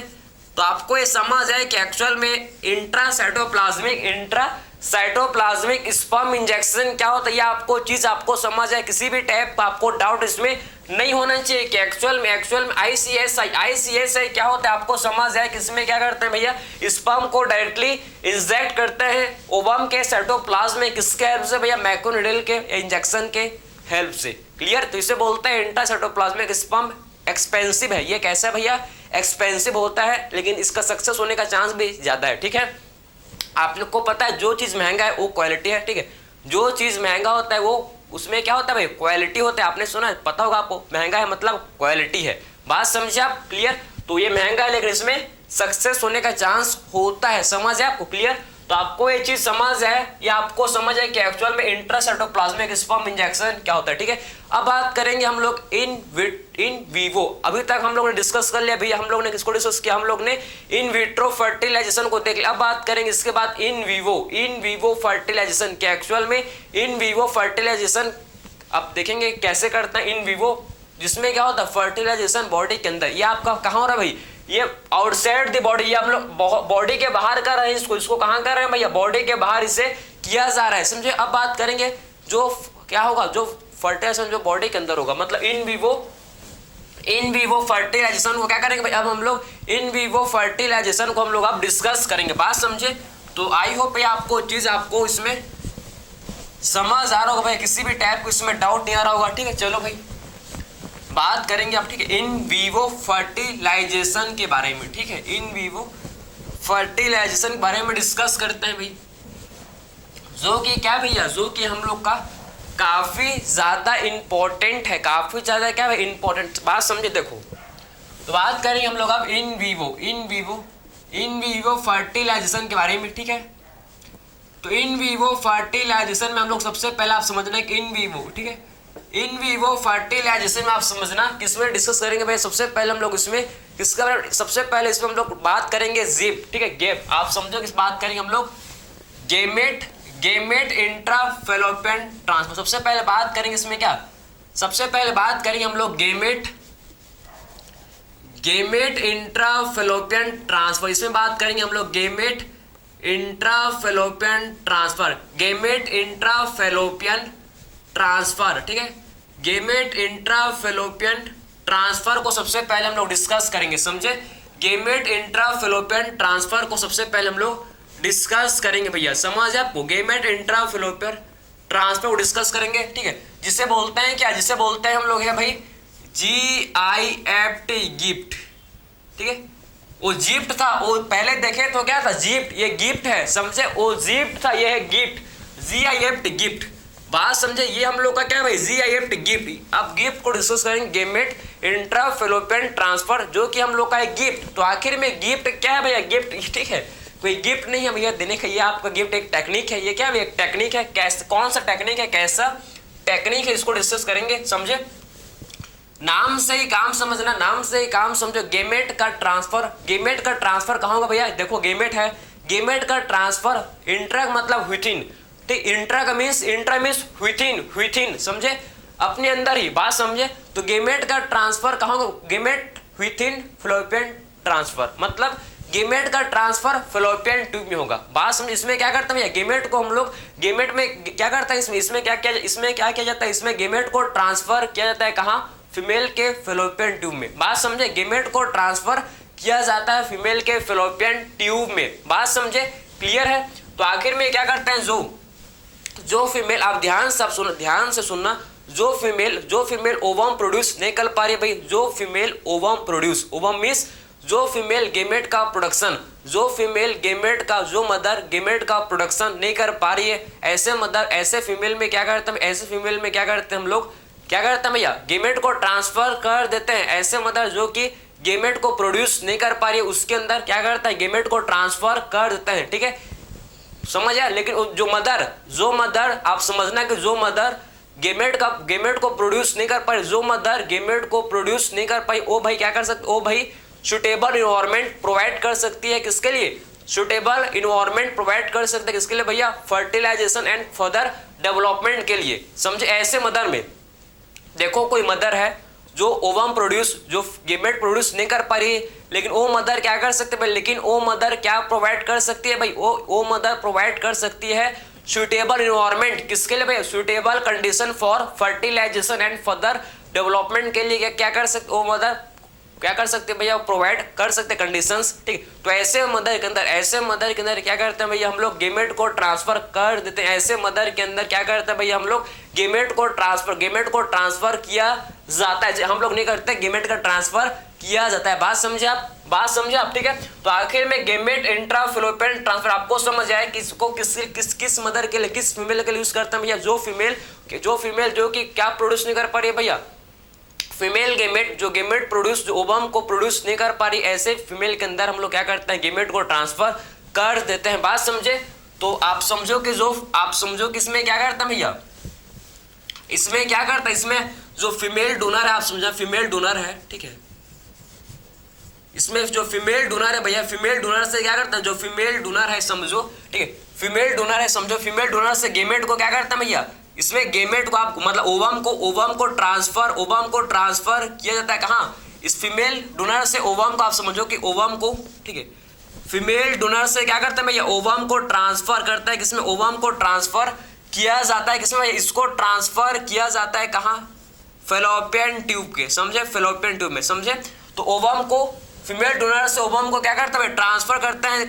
तो आपको ये समझ है कि एक्चुअल में इंट्रासाइटोप्लाज्मिक स्पर्म इंजेक्शन क्या होता है, ये आपको चीज आपको समझ है, किसी भी टाइप का आपको डाउट इसमें नहीं होना चाहिए कि एक्चुअल में ICSI क्या होता है, आपको समझ है कि इसमें क्या करते हैं भैया, स्पर्म को डायरेक्टली इंजेक्ट करते हैं ओवम के साइटोप्लाज्म में, किसके हेल्प से भैया, मैक्रोनिडल के इंजेक्शन के हेल्प से। क्लियर, तो इसे बोलते हैं इंट्रासाइटोप्लाज्मिक स्पर्म। एक्सपेंसिव है ये, कैसा भैया, एक्सपेंसिव होता है, लेकिन इसका सक्सेस होने का चांस भी ज्यादा है, ठीक है। आप लोग को पता है जो चीज महंगा है वो क्वालिटी है, ठीक है, जो चीज महंगा होता है वो उसमें क्या होता है भाई, क्वालिटी होता है। आपने सुना है, पता होगा आपको, महंगा है मतलब क्वालिटी है। बात समझे आप, क्लियर? तो ये महंगा है लेकिन इसमें सक्सेस होने का चांस होता है, समझ है आपको, क्लियर? तो आपको ये चीज समझ है, या आपको समझ है कि एक्चुअल में इंट्रासाइटोप्लाज्मिक स्पर्म इंजेक्शन क्या होता है, ठीक है। अब बात करेंगे हम लोग इन वीवो। अभी तक हम लोग ने डिस्कस कर लिया भैया, हम लोग ने किसको डिस्कस किया, हम लोग ने इन विट्रो फर्टिलाइजेशन को देख लिया। अब बात करेंगे इसके बाद इन वीवो फर्टिलाइजेशन के, एक्चुअल में इन वीवो फर्टिलाइजेशन अब देखेंगे कैसे करते हैं इन वीवो, जिसमें क्या होता है फर्टिलाइजेशन बॉडी के अंदर। ये आपका कहाँ हो रहा है भाई, ये आउटसाइड द बॉडी, ये आप लोग बॉडी के बाहर कर रहे हैं इसको कहाँ कर रहे हैं भैया, बॉडी के बाहर इसे किया जा रहा है, समझे। अब बात करेंगे जो क्या होगा, जो फर्टिलाइजेशन जो बॉडी के अंदर होगा, मतलब इन वीवो फर्टिलाइजेशन को क्या करेंगे भाई, अब हम लोग इन वीवो फर्टिलाइजेशन को हम लोग अब डिस्कस करेंगे। बात समझे, तो आई होप आपको चीज आपको इसमें समझ आ रहा होगा भाई, किसी भी टाइप को इसमें डाउट नहीं आ रहा होगा, ठीक है। चलो भाई बात करेंगे आप, ठीक है, इन वीवो फर्टिलाइजेशन के बारे में, ठीक है, इन वीवो फर्टिलाइजेशन के बारे में डिस्कस करते हैं भाई, जो कि क्या भैया, जो कि हम लोग का काफी ज्यादा इंपॉर्टेंट है, काफी ज्यादा क्या है इंपॉर्टेंट। बात समझे, देखो तो बात करेंगे हम लोग अब इन वीवो फर्टिलाइजेशन के बारे में, ठीक है। तो इन वीवो फर्टिलाइजेशन में हम लोग सबसे पहले आप समझना है कि इन वीवो, ठीक है, इन वीवो फर्टिलाइजेशन में आप समझना किसमें डिस्कस करेंगे भाई, सबसे पहले हम लोग इसमें किसका, सबसे पहले इसमें हम लोग बात करेंगे जीप, ठीक है, गैप। आप समझो किस बात करेंगे हम लोग, गेमेट इंट्राफैलोपियन ट्रांसफर। सबसे पहले बात करेंगे इसमें क्या, सबसे पहले बात करेंगे हम लोग गेमेट इंट्राफैलोपियन ट्रांसफर। इसमें बात करेंगे हम लोग गेमेट इंट्राफैलोपियन ट्रांसफर, ठीक है, गेमेट इंट्राफैलोपियन ट्रांसफर को सबसे पहले हम लोग डिस्कस करेंगे, समझे। गेमेट इंट्राफैलोपियन ट्रांसफर को सबसे पहले हम लोग डिस्कस करेंगे भैया, समझ है आपको, गेमेट इंट्राफैलोपियन ट्रांसफर को डिस्कस करेंगे, ठीक है, जिसे बोलते हैं क्या, जिसे बोलते हैं हम लोग है भाई GIFT, गिफ्ट, ठीक है। वो जिप्ट था, वो पहले देखे तो क्या था, जिप्ट, ये गिफ्ट है, समझे, वो जिप्ट था, ये है गिफ्ट, GIFT गिफ्ट, बात समझे, ये हम लोग का क्या है भाई, GIFT गिफ्ट। अब गिफ्ट को डिस्कस करेंगे, गेमेट इंट्रा फेलोपियन ट्रांसफर, जो कि हम लोग का है गिफ्ट। तो आखिर में गिफ्ट क्या है भैया, गिफ्ट ठीक है, कोई गिफ्ट नहीं है भैया देने का, ये आपका गिफ्ट एक टेक्निक है। ये क्या है, एक टेक्निक है। कैसे, कौन सा टेक्निक है, कैसा टेक्निक है, इसको डिस्कस करेंगे। समझे, नाम से ही काम समझना, नाम से ही काम समझो। गेमेट का ट्रांसफर, गेमेट का ट्रांसफर कहाँ होगा भैया, देखो गेमेट है, गेमेट का ट्रांसफर इंट्रा मतलब विथिन, ठीक, इंट्रा का means, intra means within, within, समझे, अपने अंदर ही, बात समझे। तो गेमेट का ट्रांसफर कहाँ होगा, गेमेट विथिन फेलोपियन ट्रांसफर, मतलब गेमेट का ट्रांसफर फेलोपियन ट्यूब में होगा। बात समझ, इसमें क्या करते हैं, गेमेट को हम लोग, गेमेट में क्या करता है, इसमें क्या किया, इसमें क्या किया जाता है, इसमें गेमेट को ट्रांसफर किया जाता है कहाँ, फीमेल के फेलोपियन ट्यूब में। बात समझे, गेमेट को ट्रांसफर किया जाता है फीमेल के फेलोपियन ट्यूब में। बात समझे, क्लियर है। तो आखिर में क्या करते हैं, जो फीमेल, आप ध्यान से सुनना, ध्यान से सुनना, जो फीमेल ओवम प्रोड्यूस नहीं कर पा रही भाई, जो female ovum produce, ovum means जो फीमेल गेमेट का प्रोडक्शन, जो फीमेल गेमेट का, जो मदर गेमेट का प्रोडक्शन नहीं कर पा रही है, ऐसे मदर, ऐसे फीमेल में क्या करते हैं, ऐसे फीमेल में क्या करते हैं हम लोग, क्या करते हैं भैया, गेमेट को ट्रांसफर कर देते हैं। ऐसे मदर जो कि गेमेट को प्रोड्यूस नहीं कर पा रही है, उसके अंदर क्या करता है, गेमेट को ट्रांसफर कर देते हैं, ठीक है, समझ आया। लेकिन जो मदर आप समझना कि जो मदर गेमेट को प्रोड्यूस नहीं कर पाई, जो मदर गेमेट को प्रोड्यूस नहीं कर पाई, वो भाई क्या कर सकते, वो भाई सुटेबल इन्वायरमेंट प्रोवाइड कर सकती है, किसके लिए, सुटेबल इन्वायरमेंट प्रोवाइड कर सकते हैं, किसके लिए भैया, फर्टिलाइजेशन एंड फर्दर डेवलपमेंट के लिए। समझे, ऐसे मदर में देखो, कोई मदर है जो ओवम प्रोड्यूस, जो गेमेट प्रोड्यूस नहीं कर पा रही है, लेकिन वो मदर क्या कर सकते हैं, लेकिन वो मदर क्या प्रोवाइड कर सकती है भाई, वो मदर प्रोवाइड कर सकती है सुटेबल इन्वायरमेंट, किसके लिए भाई, suitable condition for fertilisation and further development के लिए क्या कर सकते, वो मदर क्या कर सकते हैं भैया, प्रोवाइड कर सकते हैं कंडीशंस, ठीक। तो ऐसे मदर के अंदर क्या करते हैं भैया, हम लोग गेमेट को ट्रांसफर कर देते हैं। ऐसे मदर के अंदर क्या करते हैं भैया, हम लोग गेमेट को ट्रांसफर किया जाता है, हम लोग नहीं करते, गेमेट का ट्रांसफर किया जाता है। बात समझे आप, ठीक है। तो आखिर में गेमेट इंट्रा फेलोपियन ट्रांसफर आपको समझ आया, किसको किस मदर के लिए, किस फीमेल के लिए यूज करते हैं भैया, जो फीमेल जो कि क्या प्रोड्यूस नहीं कर पा रही है भैया, फीमेल गेमेट, जो गेमेट प्रोड्यूस, जो ओवम को प्रोड्यूस नहीं कर पा रही, ऐसे फीमेल के अंदर हम लोग क्या करते हैं, गेमेट को ट्रांसफर कर देते हैं। बात समझे। तो आप समझो कि इसमें क्या करता है भैया, इसमें क्या करता है, इसमें जो फीमेल डोनर है, आप समझा, फीमेल डोनर है, ठीक है, इसमें जो फीमेल डोनर है भैया, फीमेल डोनर से क्या करता है, जो फीमेल डोनर है समझो, ठीक है, फीमेल डोनर है समझो, फीमेल डोनर से गेमेट को क्या करता है भैया, इसमें गेमेट को आप मतलब ओवम को ट्रांसफर किया जाता है कहाँ, इस फीमेल डोनर से ओवम को, आप समझो कि ओवम को, ठीक है, फीमेल डोनर से क्या करता है भैया, ओवम को ट्रांसफर करता है, किसमें, ओवम को ट्रांसफर किया जाता है, किसमें, इसको ट्रांसफर किया जाता है कहाँ, फेलोपियन ट्यूब के, समझे, फेलोपियन ट्यूब में, समझे। तो ओवम को, फीमेल डोनर से ओवम को क्या करता है, ट्रांसफर करता है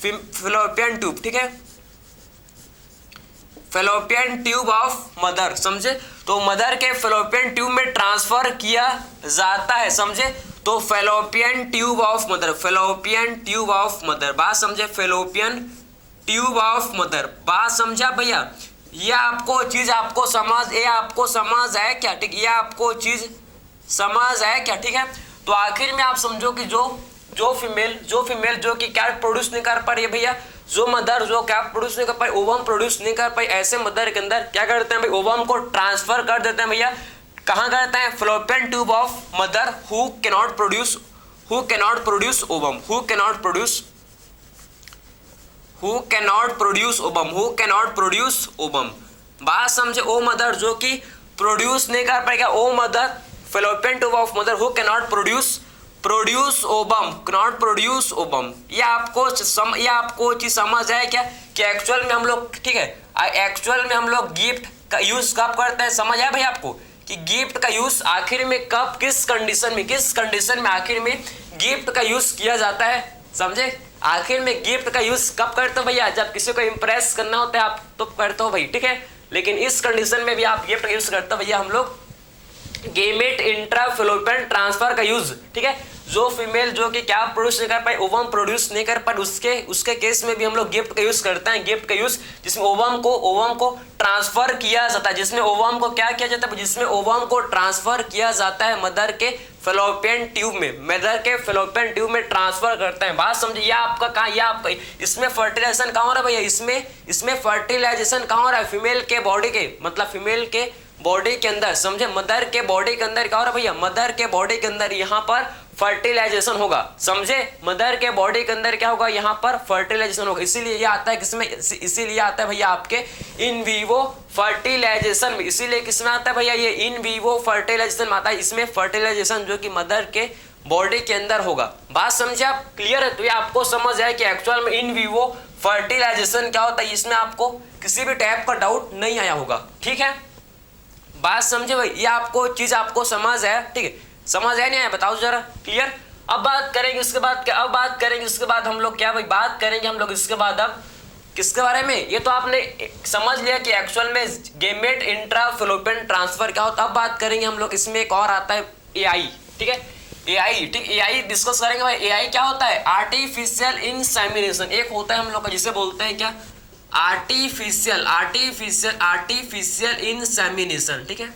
फेलोपियन ट्यूब, ठीक है, फेलोपियन ट्यूब ऑफ मदर, समझे। तो मदर के फेलोपियन ट्यूब में ट्रांसफर किया जाता है, समझे। तो fallopian tube of mother, fallopian tube of mother, बात समझे, फेलोपियन ट्यूब ऑफ मदर, बात समझा भैया। ये आपको चीज आपको समझ है क्या, ठीक, ये आपको चीज समझ है क्या, ठीक है। तो आखिर में आप समझो कि जो फीमेल जो कि क्या प्रोड्यूस नहीं कर पा रही है भैया, जो मदर जो क्या प्रोड्यूस नहीं कर पाई, ओवम प्रोड्यूस नहीं कर पाई, ऐसे मदर के अंदर क्या करते हैं भाई, ओवम को ट्रांसफर कर देते हैं भैया, कहाँ करते हैं, fallopian tube of mother who cannot produce ovum, who cannot produce ovum, बात समझे। ओ मदर जो कि प्रोड्यूस नहीं कर पाएगा, ओ mother, fallopian tube of mother who cannot produce ovum, ये आपको चीज समझ आए क्या, कि एक्चुअल में हम लोग, ठीक है, एक्चुअल में हम लोग गिफ्ट का यूज कब करते हैं, समझ आया भाई आपको, कि गिफ्ट का यूज आखिर में कब, किस कंडीशन में आखिर में गिफ्ट का यूज किया जाता है, समझे। आखिर में गिफ्ट का यूज कब करते हो भैया, जब किसी को इंप्रेस करना होता है आप तो करते हो भाई, ठीक है। लेकिन इस कंडीशन में भी आप गिफ्ट का यूज करते हो भैया हम लोग, गेमेट इंट्रा फेलोपियन ट्रांसफर का यूज, ठीक है, जो फीमेल जो कि क्या प्रोड्यूस नहीं कर पाए, ओवम प्रोड्यूस नहीं कर पाए, उसके केस में भी हम लोग गिफ्ट का यूज करते हैं। गिफ्ट का यूज जिसमें ओवम को ट्रांसफर किया जाता है, जिसमें ओवम को क्या किया जाता है, जिसमें ओवम को ट्रांसफर किया जाता है मदर के फेलोपियन ट्यूब में, मदर के फेलोपियन ट्यूब में ट्रांसफर करते हैं। बात समझिए, यह आपका कहाँ, यह आपका इसमें फर्टिलाइजेशन कहाँ हो रहा है भैया, इसमें फर्टिलाइजेशन कहाँ हो रहा है, फीमेल के बॉडी के, मतलब फीमेल के बॉडी के अंदर, समझे, मदर के बॉडी के अंदर क्या हो रहा है भैया, मदर के बॉडी के अंदर यहाँ पर फर्टिलाइजेशन होगा, समझे, मदर के बॉडी के अंदर क्या होगा, यहाँ पर फर्टिलाइजेशन होगा। इसीलिए ये आता है किसमें, इसीलिए आता है भैया आपके इन वीवो फर्टिलाइजेशन में, इसीलिए किसमें आता है भैया, ये इन वीवो फर्टिलाइजेशन में आता है। इसमें फर्टिलाइजेशन जो कि मदर के बॉडी के अंदर होगा। बात समझे आप, क्लियर है? तो ये आपको समझ आए कि एक्चुअल में इन वीवो फर्टिलाइजेशन क्या होता है, इसमें आपको किसी भी टाइप का डाउट नहीं आया होगा, ठीक है। बात समझे भाई, ये आपको चीज आपको समझ है, ठीक है, समझ है नहीं है, बताओ जरा, क्लियर। अब बात करेंगे उसके बाद क्या, अब बात करेंगे उसके बाद हम लोग क्या भाई, बात करेंगे हम लोग इसके बाद अब किसके बारे में, ये तो आपने समझ लिया कि एक्चुअल में गेमेट इंट्रा फेलोपियन ट्रांसफर क्या होता है। अब बात करेंगे हम लोग, इसमें एक और आता है एआई, ठीक है, एआई, ठीक, एआई डिस्कस करेंगे भाई। एआई क्या होता है, आर्टिफिशियल इंसेमिनेशन, एक होता है हम लोग का जिसे बोलते हैं क्या, आर्टिफिशियल इंसेमिनेशन, ठीक है।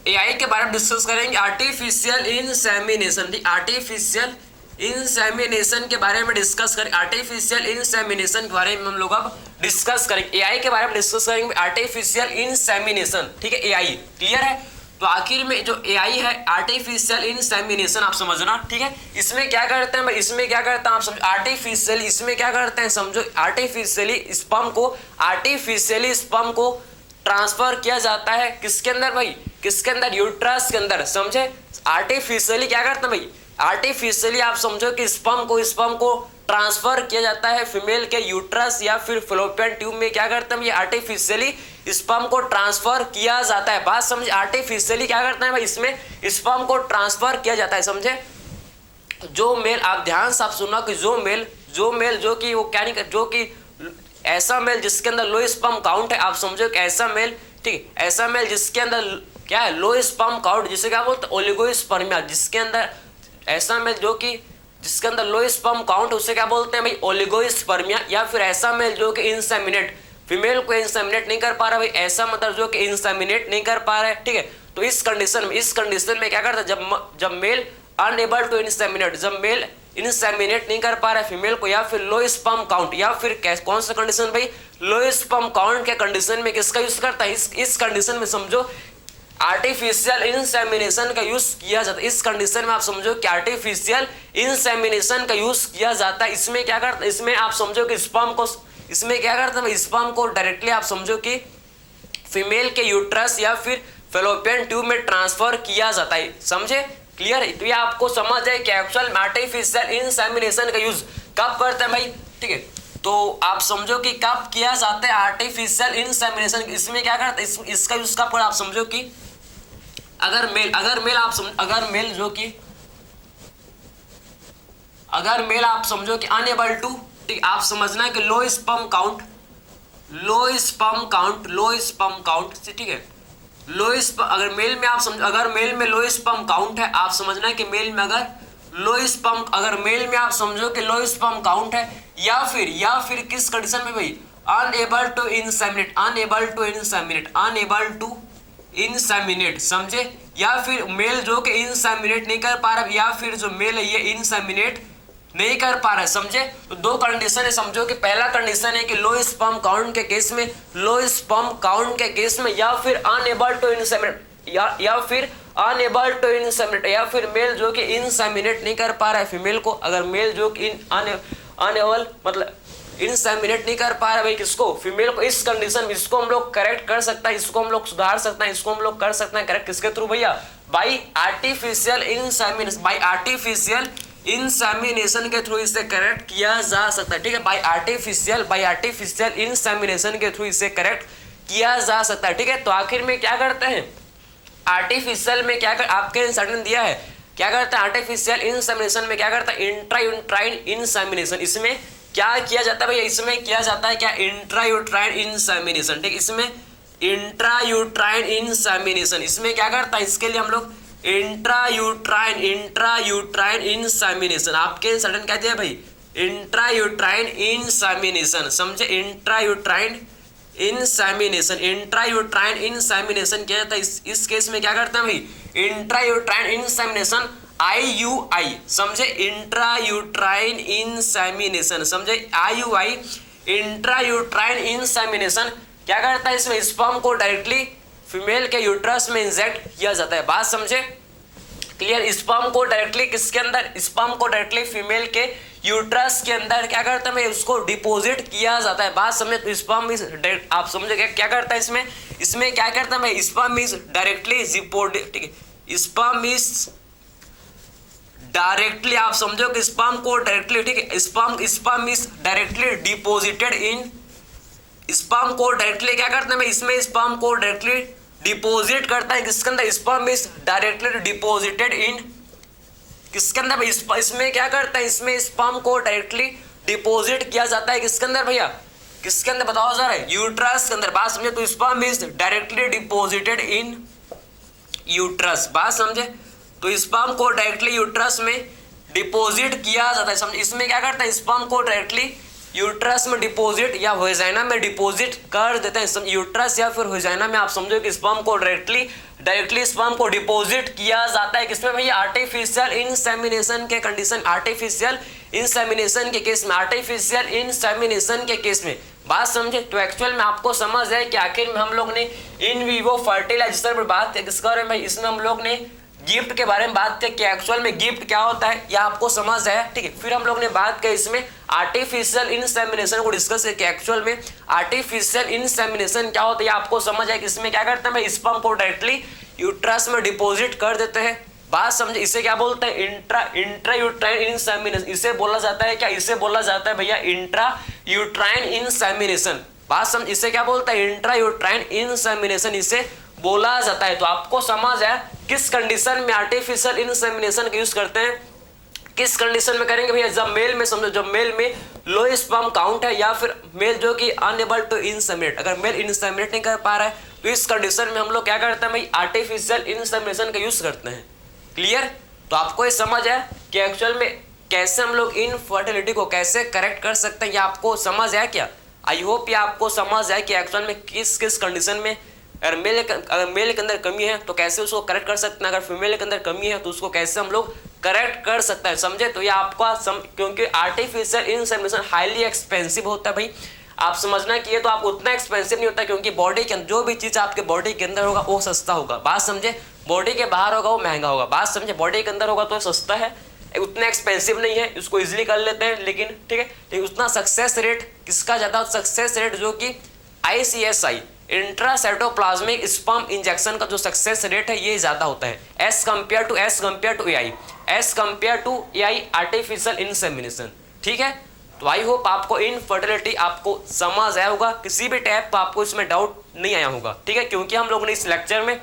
एआई के बारे में डिस्कस करेंगे, आर्टिफिशियल इंसेमिनेशन, ठीक, आर्टिफिशियल इंसेमिनेशन के बारे में डिस्कस करेंगे, आर्टिफिशियल इंसेमिनेशन के बारे में हम लोग अब डिस्कस करेंगे, एआई के बारे में डिस्कस करेंगे, आर्टिफिशियल इंसेमिनेशन, ठीक है, एआई, क्लियर है। तो आखिर में जो एआई है, आर्टिफिशियल इंसेमिनेशन, आप समझना, ठीक है, इसमें क्या करते हैं भाई, इसमें क्या करते हैं आप समझो, आर्टिफिशियली इसमें क्या करते हैं समझो, आर्टिफिशियली स्पर्म को ट्रांसफर किया जाता है किसके अंदर भाई, किसके अंदर, यूट्रस के अंदर, समझे। आर्टिफिशियली क्या करते हैं भाई, आर्टिफिशियली आप समझो कि स्पर्म को ट्रांसफर किया जाता है फीमेल के यूट्रस या फिर फेलोपियन ट्यूब में, क्या करते हैं ये आर्टिफिशियली स्पर्म को ट्रांसफर किया जाता है। बात समझे, आर्टिफिशियली क्या करते हैं भाई, इसमें स्पर्म को ट्रांसफर किया जाता है, समझे। जो मेल, आप ध्यान से आप सुनना कि जो मेल जो कि वो क्या नहीं कर, जो कि ऐसा मेल जिसके अंदर लो स्पर्म काउंट है, आप समझो कि ऐसा मेल, ठीक, ऐसा मेल जिसके अंदर क्या है, लो स्पर्म काउंट, जिसे क्या बोलते हैं, ओलिगोस्पर्मिया, जिसके अंदर ऐसा मेल जो कि जिसके अंदर लो स्पर्म काउंट, उसे क्या बोलते हैं भाई, ओलिगोस्पर्मिया। या फिर ऐसा मेल जो कि इंसेमिनेट, फीमेल को इंसेमिनेट नहीं कर पा रहा भाई, ऐसा मतलब जो कि इंसेमिनेट नहीं कर पा रहा है, ठीक है। तो इस कंडीशन में क्या करता है, जब मेल अनएबल टू इंसेमिनेट, जब मेल इंसेमिनेट नहीं कर पा रहा है फीमेल को, या फिर लो स्पर्म काउंट, या फिर कौन सा कंडीशन भाई, लो स्पर्म काउंट के कंडीशन में किसका यूज करता है, इस कंडीशन में समझो आर्टिफिशियल इंसेमिनेशन का यूज किया जाता है। इस कंडीशन में आप समझो कि आर्टिफिशियल इंसेमिनेशन का यूज किया जाता है। इसमें क्या करता है, इसमें आप समझो कि स्पर्म को, इसमें क्या करता है, स्पर्म को डायरेक्टली आप समझो कि फीमेल के यूट्रस या फिर फेलोपियन ट्यूब में ट्रांसफर किया जाता है, समझे, क्लियर है। तो ये आपको समझ है कि एक्चुअल आर्टिफिशियल इंसेमिनेशन का यूज कब करते हैं भाई, ठीक है। तो आप समझो कि कब किया जाता है आर्टिफिशियल इंसेमिनेशन, इसमें क्या करता है, इसका यूज कब, आप समझो कि अगर मेल आप समझो कि अनएबल टू, ठीक, आप समझना कि लो स्पर्म काउंट, ठीक है, अगर मेल में आप समझो, अगर मेल में लो स्पर्म काउंट है, आप समझना कि मेल में अगर मेल में आप समझो कि लो स्पर्म काउंट है, या फिर किस कंडीशन में भाई, अनएबल टू इंसेमिनेट, समझे, या फिर मेल जो कि इंसेमिनेट नहीं कर पा रहा, या फिर जो मेल है ये इंसेमिनेट नहीं कर पा रहा है, समझे। तो दो कंडीशन है, समझो कि पहला कंडीशन है कि लो स्पर्म काउंट के केस में, या फिर अनएबल टू इंसेमिनेट, या फिर मेल जो कि इंसेमिनेट नहीं कर पा रहा है फीमेल को, अगर मेल जो कि अनएबल मतलब इंसेमिनेट नहीं कर पा रहा है भाई किसको, फीमेल को, इस कंडीशन में इसको हम लोग करेक्ट कर सकता है, इसको हम लोग सुधार सकते हैं, इसको हम लोग कर सकते हैं करेक्ट किसके थ्रू भैया, बाई आर्टिफिशियल इंसेमिनेशन के थ्रू इसे करेक्ट किया जा सकता है, ठीक है। बाई आर्टिफिशियल इंसेमिनेशन के थ्रू इसे करेक्ट किया जा सकता है, ठीक है। तो आखिर में क्या करते हैं, आर्टिफिशियल में क्या कर, आपके इंसर्टन दिया है, क्या करता है आर्टिफिशियल इंसेमिनेशन में, क्या करता है इंट्रायूट्राइन इंसेमिनेशन, इसमें क्या किया जाता है भैया, इसमें किया जाता है क्या, इंट्रायूट्राइन इंसेमिनेशन, ठीक, इसमें इंट्रायूट्राइन इंसेमिनेशन, इसमें क्या करता है, इसके लिए हम लोग इंट्रायूट्राइन इंसेमिनेशन, आपके सडन कहते हैं भाई इंट्रायूट्राइन इंसेमिनेशन, समझे, इंट्रायूट्राइन इंसेमिनेशन क्या जाता है, इस केस में क्या करते हैं भाई, इंट्रायूट्राइन इंसेमिनेशन IUI, समझे, इंट्रायूट्राइन इंसेमिनेशन, समझे, IUI इंट्रायूट्राइन इंसेमिनेशन क्या करता है, इसमें स्पर्म को डायरेक्टली फीमेल के यूट्रस में इंजेक्ट किया जाता है, बात समझे, क्लियर, स्पर्म को डायरेक्टली किसके अंदर, स्पर्म को डायरेक्टली फीमेल के यूट्रस के अंदर क्या करता है, उसको डिपॉजिट किया जाता है, बात समझे, तो स्पर्म इज आप समझे क्या करता है, इसमें क्या करता है, स्पर्म इज डायरेक्टली ठीक है, स्पर्म इज डायरेक्टली, आप समझो कि स्पर्म को डायरेक्टली, ठीक है, sperm is directly deposited in, sperm को डायरेक्टली क्या करता है, इसमें स्पर्म को डायरेक्टली डिपॉजिट करता है किसके अंदर, sperm is directly deposited in किसके अंदर, इसमें क्या करता है, इसमें स्पर्म को डायरेक्टली डिपॉजिट किया जाता है किसके अंदर भैया, किसके अंदर बताओ जरा, यूट्रस के अंदर, बात समझे, तो sperm is directly deposited in uterus, बात समझे, तो स्पर्म को डायरेक्टली यूट्रस में डिपॉजिट किया जाता है, समझे, इसमें क्या करता है, स्पर्म को डायरेक्टली यूट्रस में डिपॉजिट या वेजाइना में डिपॉजिट कर देते हैं, यूट्रस या फिर वेजाइना में, आप समझो कि स्पर्म को डायरेक्टली स्पर्म को डिपॉजिट किया जाता है किसमें भैया, आर्टिफिशियल इंसेमिनेशन के कंडीशन, आर्टिफिशियल इंसेमिनेशन के केस में, आर्टिफिशियल इंसेमिनेशन के केस में, बात समझे, तो एक्चुअल में आपको समझ है कि आखिर में हम लोग ने इन वीवो फर्टिलाइजेशन पर बात की, किसके बारे में, इसमें हम लोग ने गिफ्ट के बारे में बात की कि एक्चुअल में गिफ्ट क्या होता है, या आपको समझ है, ठीक है, फिर हम लोग ने बात की इसमें आर्टिफिशियल इंसेमिनेशन को डिस्कस किया, एक्चुअल में आर्टिफिशियल इंसेमिनेशन क्या होता है, आपको समझ है कि इसमें क्या करते हैं, स्पर्म को डायरेक्टली यूट्रस में डिपॉजिट कर देते हैं, बात समझे, इसे क्या बोलते हैं, इंट्रायूट्राइन इंसेमिनेशन, इसे बोला जाता है क्या, इसे बोला जाता है भैया इंट्रायूट्राइन इंसेमिनेशन, बात समझ, इसे क्या बोलता है, इंट्रायूट्राइन इंसेमिनेशन इसे बोला जाता है, तो आपको समझ है किस कंडीशन में आर्टिफिशियल इंसेमिनेशन का यूज करते हैं, किस कंडीशन में करेंगे भैया, जब मेल में, समझो, जब मेल में लो स्पर्म काउंट है, या फिर मेल जो कि अनएबल टू इंसेमिनेट, अगर मेल इंसेमिनेट नहीं कर पा रहा है, तो इस कंडीशन में हम लोग क्या करते हैं भाई, आर्टिफिशियल इंसेमिनेशन का यूज करते हैं, क्लियर, तो आपको ये समझ है कि एक्चुअल में कैसे हम लोग इनफर्टिलिटी को कैसे करेक्ट कर सकते हैं, ये आपको समझ है क्या, आई होप ये आपको समझ है कि एक्चुअल में किस किस कंडीशन में अगर मेल के अंदर कमी है तो कैसे उसको करेक्ट कर सकते हैं, अगर फीमेल के अंदर कमी है तो उसको कैसे हम लोग करेक्ट कर सकते हैं, समझे, तो ये आपका क्योंकि आर्टिफिशियल इंसेमिनेशन हाईली एक्सपेंसिव होता है भाई, आप समझना कि ये तो आप उतना एक्सपेंसिव नहीं होता, क्योंकि बॉडी के जो भी चीज़ आपके बॉडी के अंदर होगा वो सस्ता होगा, बात समझे, बॉडी के बाहर होगा वो महंगा होगा, बात समझे, बॉडी के अंदर होगा तो सस्ता है, उतना एक्सपेंसिव नहीं है, इसको इजीली कर लेते हैं, लेकिन ठीक है, लेकिन उतना सक्सेस रेट किसका ज़्यादा, सक्सेस रेट जो कि ICSI इंट्रासाइटोप्लाज्मिक स्पर्म इंजेक्शन का जो सक्सेस रेट है ये ज़्यादा होता है as compared to AI artificial insemination, ठीक है, तो आई होप आपको इनफर्टिलिटी आपको समझ आया होगा, किसी भी टाइप का आपको इसमें डाउट नहीं आया होगा, ठीक है, क्योंकि हम लोगों ने इस लेक्चर में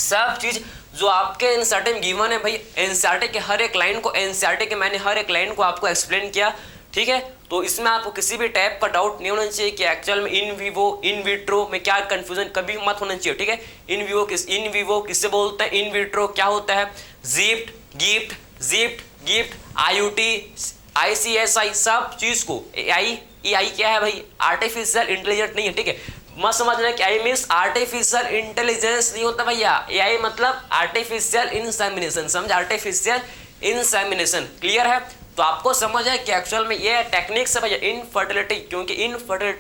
सब चीज़ जो आपके एनसीईआरटी में गिवन है भाई, एनसीईआरटी के हर एक लाइन को, एनसीईआरटी के मैंने हर एक लाइन को आपको एक्सप्लेन किया, ठीक है, तो इसमें आपको किसी भी टाइप का डाउट नहीं होना चाहिए कि एक्चुअल में इन वीवो इन विट्रो में क्या कंफ्यूजन कभी मत होना चाहिए, ठीक है, इन वीवो किससे बोलते हैं, इन विट्रो क्या होता है, गिफ्ट IUT ICSI सब चीज को AI क्या है भाई, आर्टिफिशियल इंटेलिजेंट नहीं है, ठीक है, मत समझना कि AI मीन्स आर्टिफिशियल इंटेलिजेंस नहीं होता भैया, AI मतलब आर्टिफिशियल इंसेमिनेशन, समझ, आर्टिफिशियल इंसेमिनेशन, क्लियर है, तो आपको समझ है कि एक्चुअल में ये टेक्निक से भैया इनफर्टिलिटी,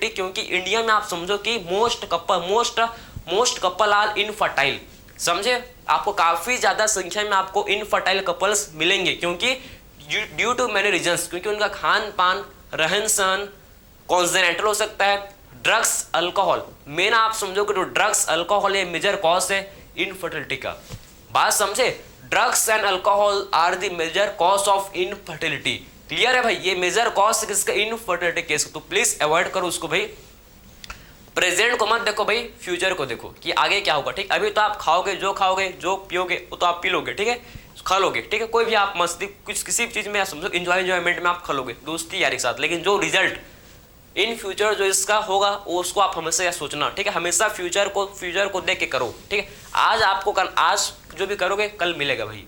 क्योंकि इंडिया में आप समझो कि मोस्ट कपल आर इनफर्टाइल, समझे, आपको काफ़ी ज़्यादा संख्या में आपको इनफर्टाइल कपल्स मिलेंगे, क्योंकि ड्यू टू मैनी रीजंस, क्योंकि उनका खान पान, रहन सहन कॉन्जेनेंटल हो सकता है, ड्रग्स अल्कोहल, मेन आप समझो कि जो ड्रग्स अल्कोहल ये मेजर कॉज है इनफर्टिलिटी का, बात समझे, drugs and alcohol are the major cause of infertility, clear है भाई, ये मेजर कॉज किसका, इनफर्टिलिटी केस, तो प्लीज अवॉइड करो उसको भाई, प्रेजेंट को मत देखो भाई, फ्यूचर को देखो कि आगे क्या होगा, ठीक, अभी तो आप खाओगे जो पियोगे वो तो आप पी लोगे, ठीक है, खा लोगे, ठीक है, कोई भी आप मस्ती कुछ किसी भी चीज़ में आप समझो एंजॉयमेंट में आप खा लोगे दोस्ती यारी के साथ, लेकिन जो रिजल्ट इन फ्यूचर जो इसका होगा वो उसको आप हमेशा यह सोचना, ठीक है। हमेशा फ्यूचर को देख के करो, ठीक है। आज आपको आज जो भी करोगे कल मिलेगा भाई,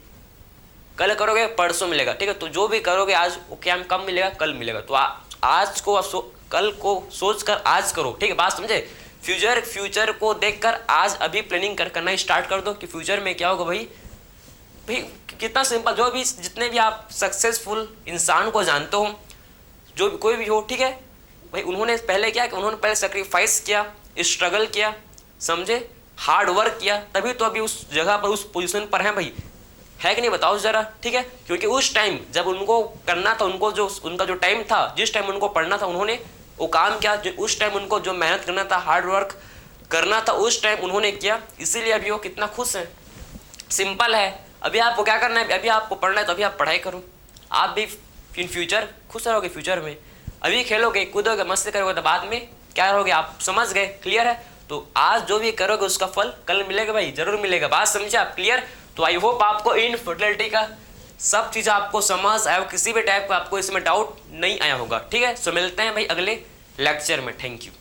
कल करोगे परसों मिलेगा, ठीक है। तो जो भी करोगे आज वो क्या कब मिलेगा, कल मिलेगा। तो आज को कल को सोच कर आज करो, ठीक है। बात समझे। फ्यूचर को देखकर आज अभी प्लानिंग करना स्टार्ट कर दो कि फ्यूचर में क्या होगा भाई। कितना सिंपल। जो भी जितने भी आप सक्सेसफुल इंसान को जानते हो, जो भी कोई भी हो, ठीक है भाई, उन्होंने पहले क्या कि उन्होंने पहले सेक्रीफाइस किया, स्ट्रगल किया, समझे, हार्ड वर्क किया, तभी तो अभी उस जगह पर, उस पोजीशन पर हैं भाई, है कि नहीं बताओ जरा, ठीक है। क्योंकि उस टाइम जब उनको करना था, उनका जो टाइम था, जिस टाइम उनको पढ़ना था, उन्होंने वो काम किया। उस टाइम उनको जो मेहनत करना था, हार्ड वर्क करना था, उस टाइम उन्होंने किया, इसीलिए अभी वो कितना खुश हैं। सिंपल है। अभी आपको क्या करना है, अभी आपको पढ़ना है तो अभी आप पढ़ाई करो, आप भी इन फ्यूचर खुश रहोगे। फ्यूचर में अभी खेलोगे, कूदोगे, मस्ती करोगे, तो बाद में क्या रहोगे, आप समझ गए। क्लियर है। तो आज जो भी करोगे उसका फल कल मिलेगा भाई, जरूर मिलेगा। बात समझे आप। क्लियर। तो आई होप आपको इनफर्टिलिटी का सब चीज़ आपको समझ आया, किसी भी टाइप का आपको इसमें डाउट नहीं आया होगा, ठीक है। सो मिलते हैं भाई अगले लेक्चर में। Thank you.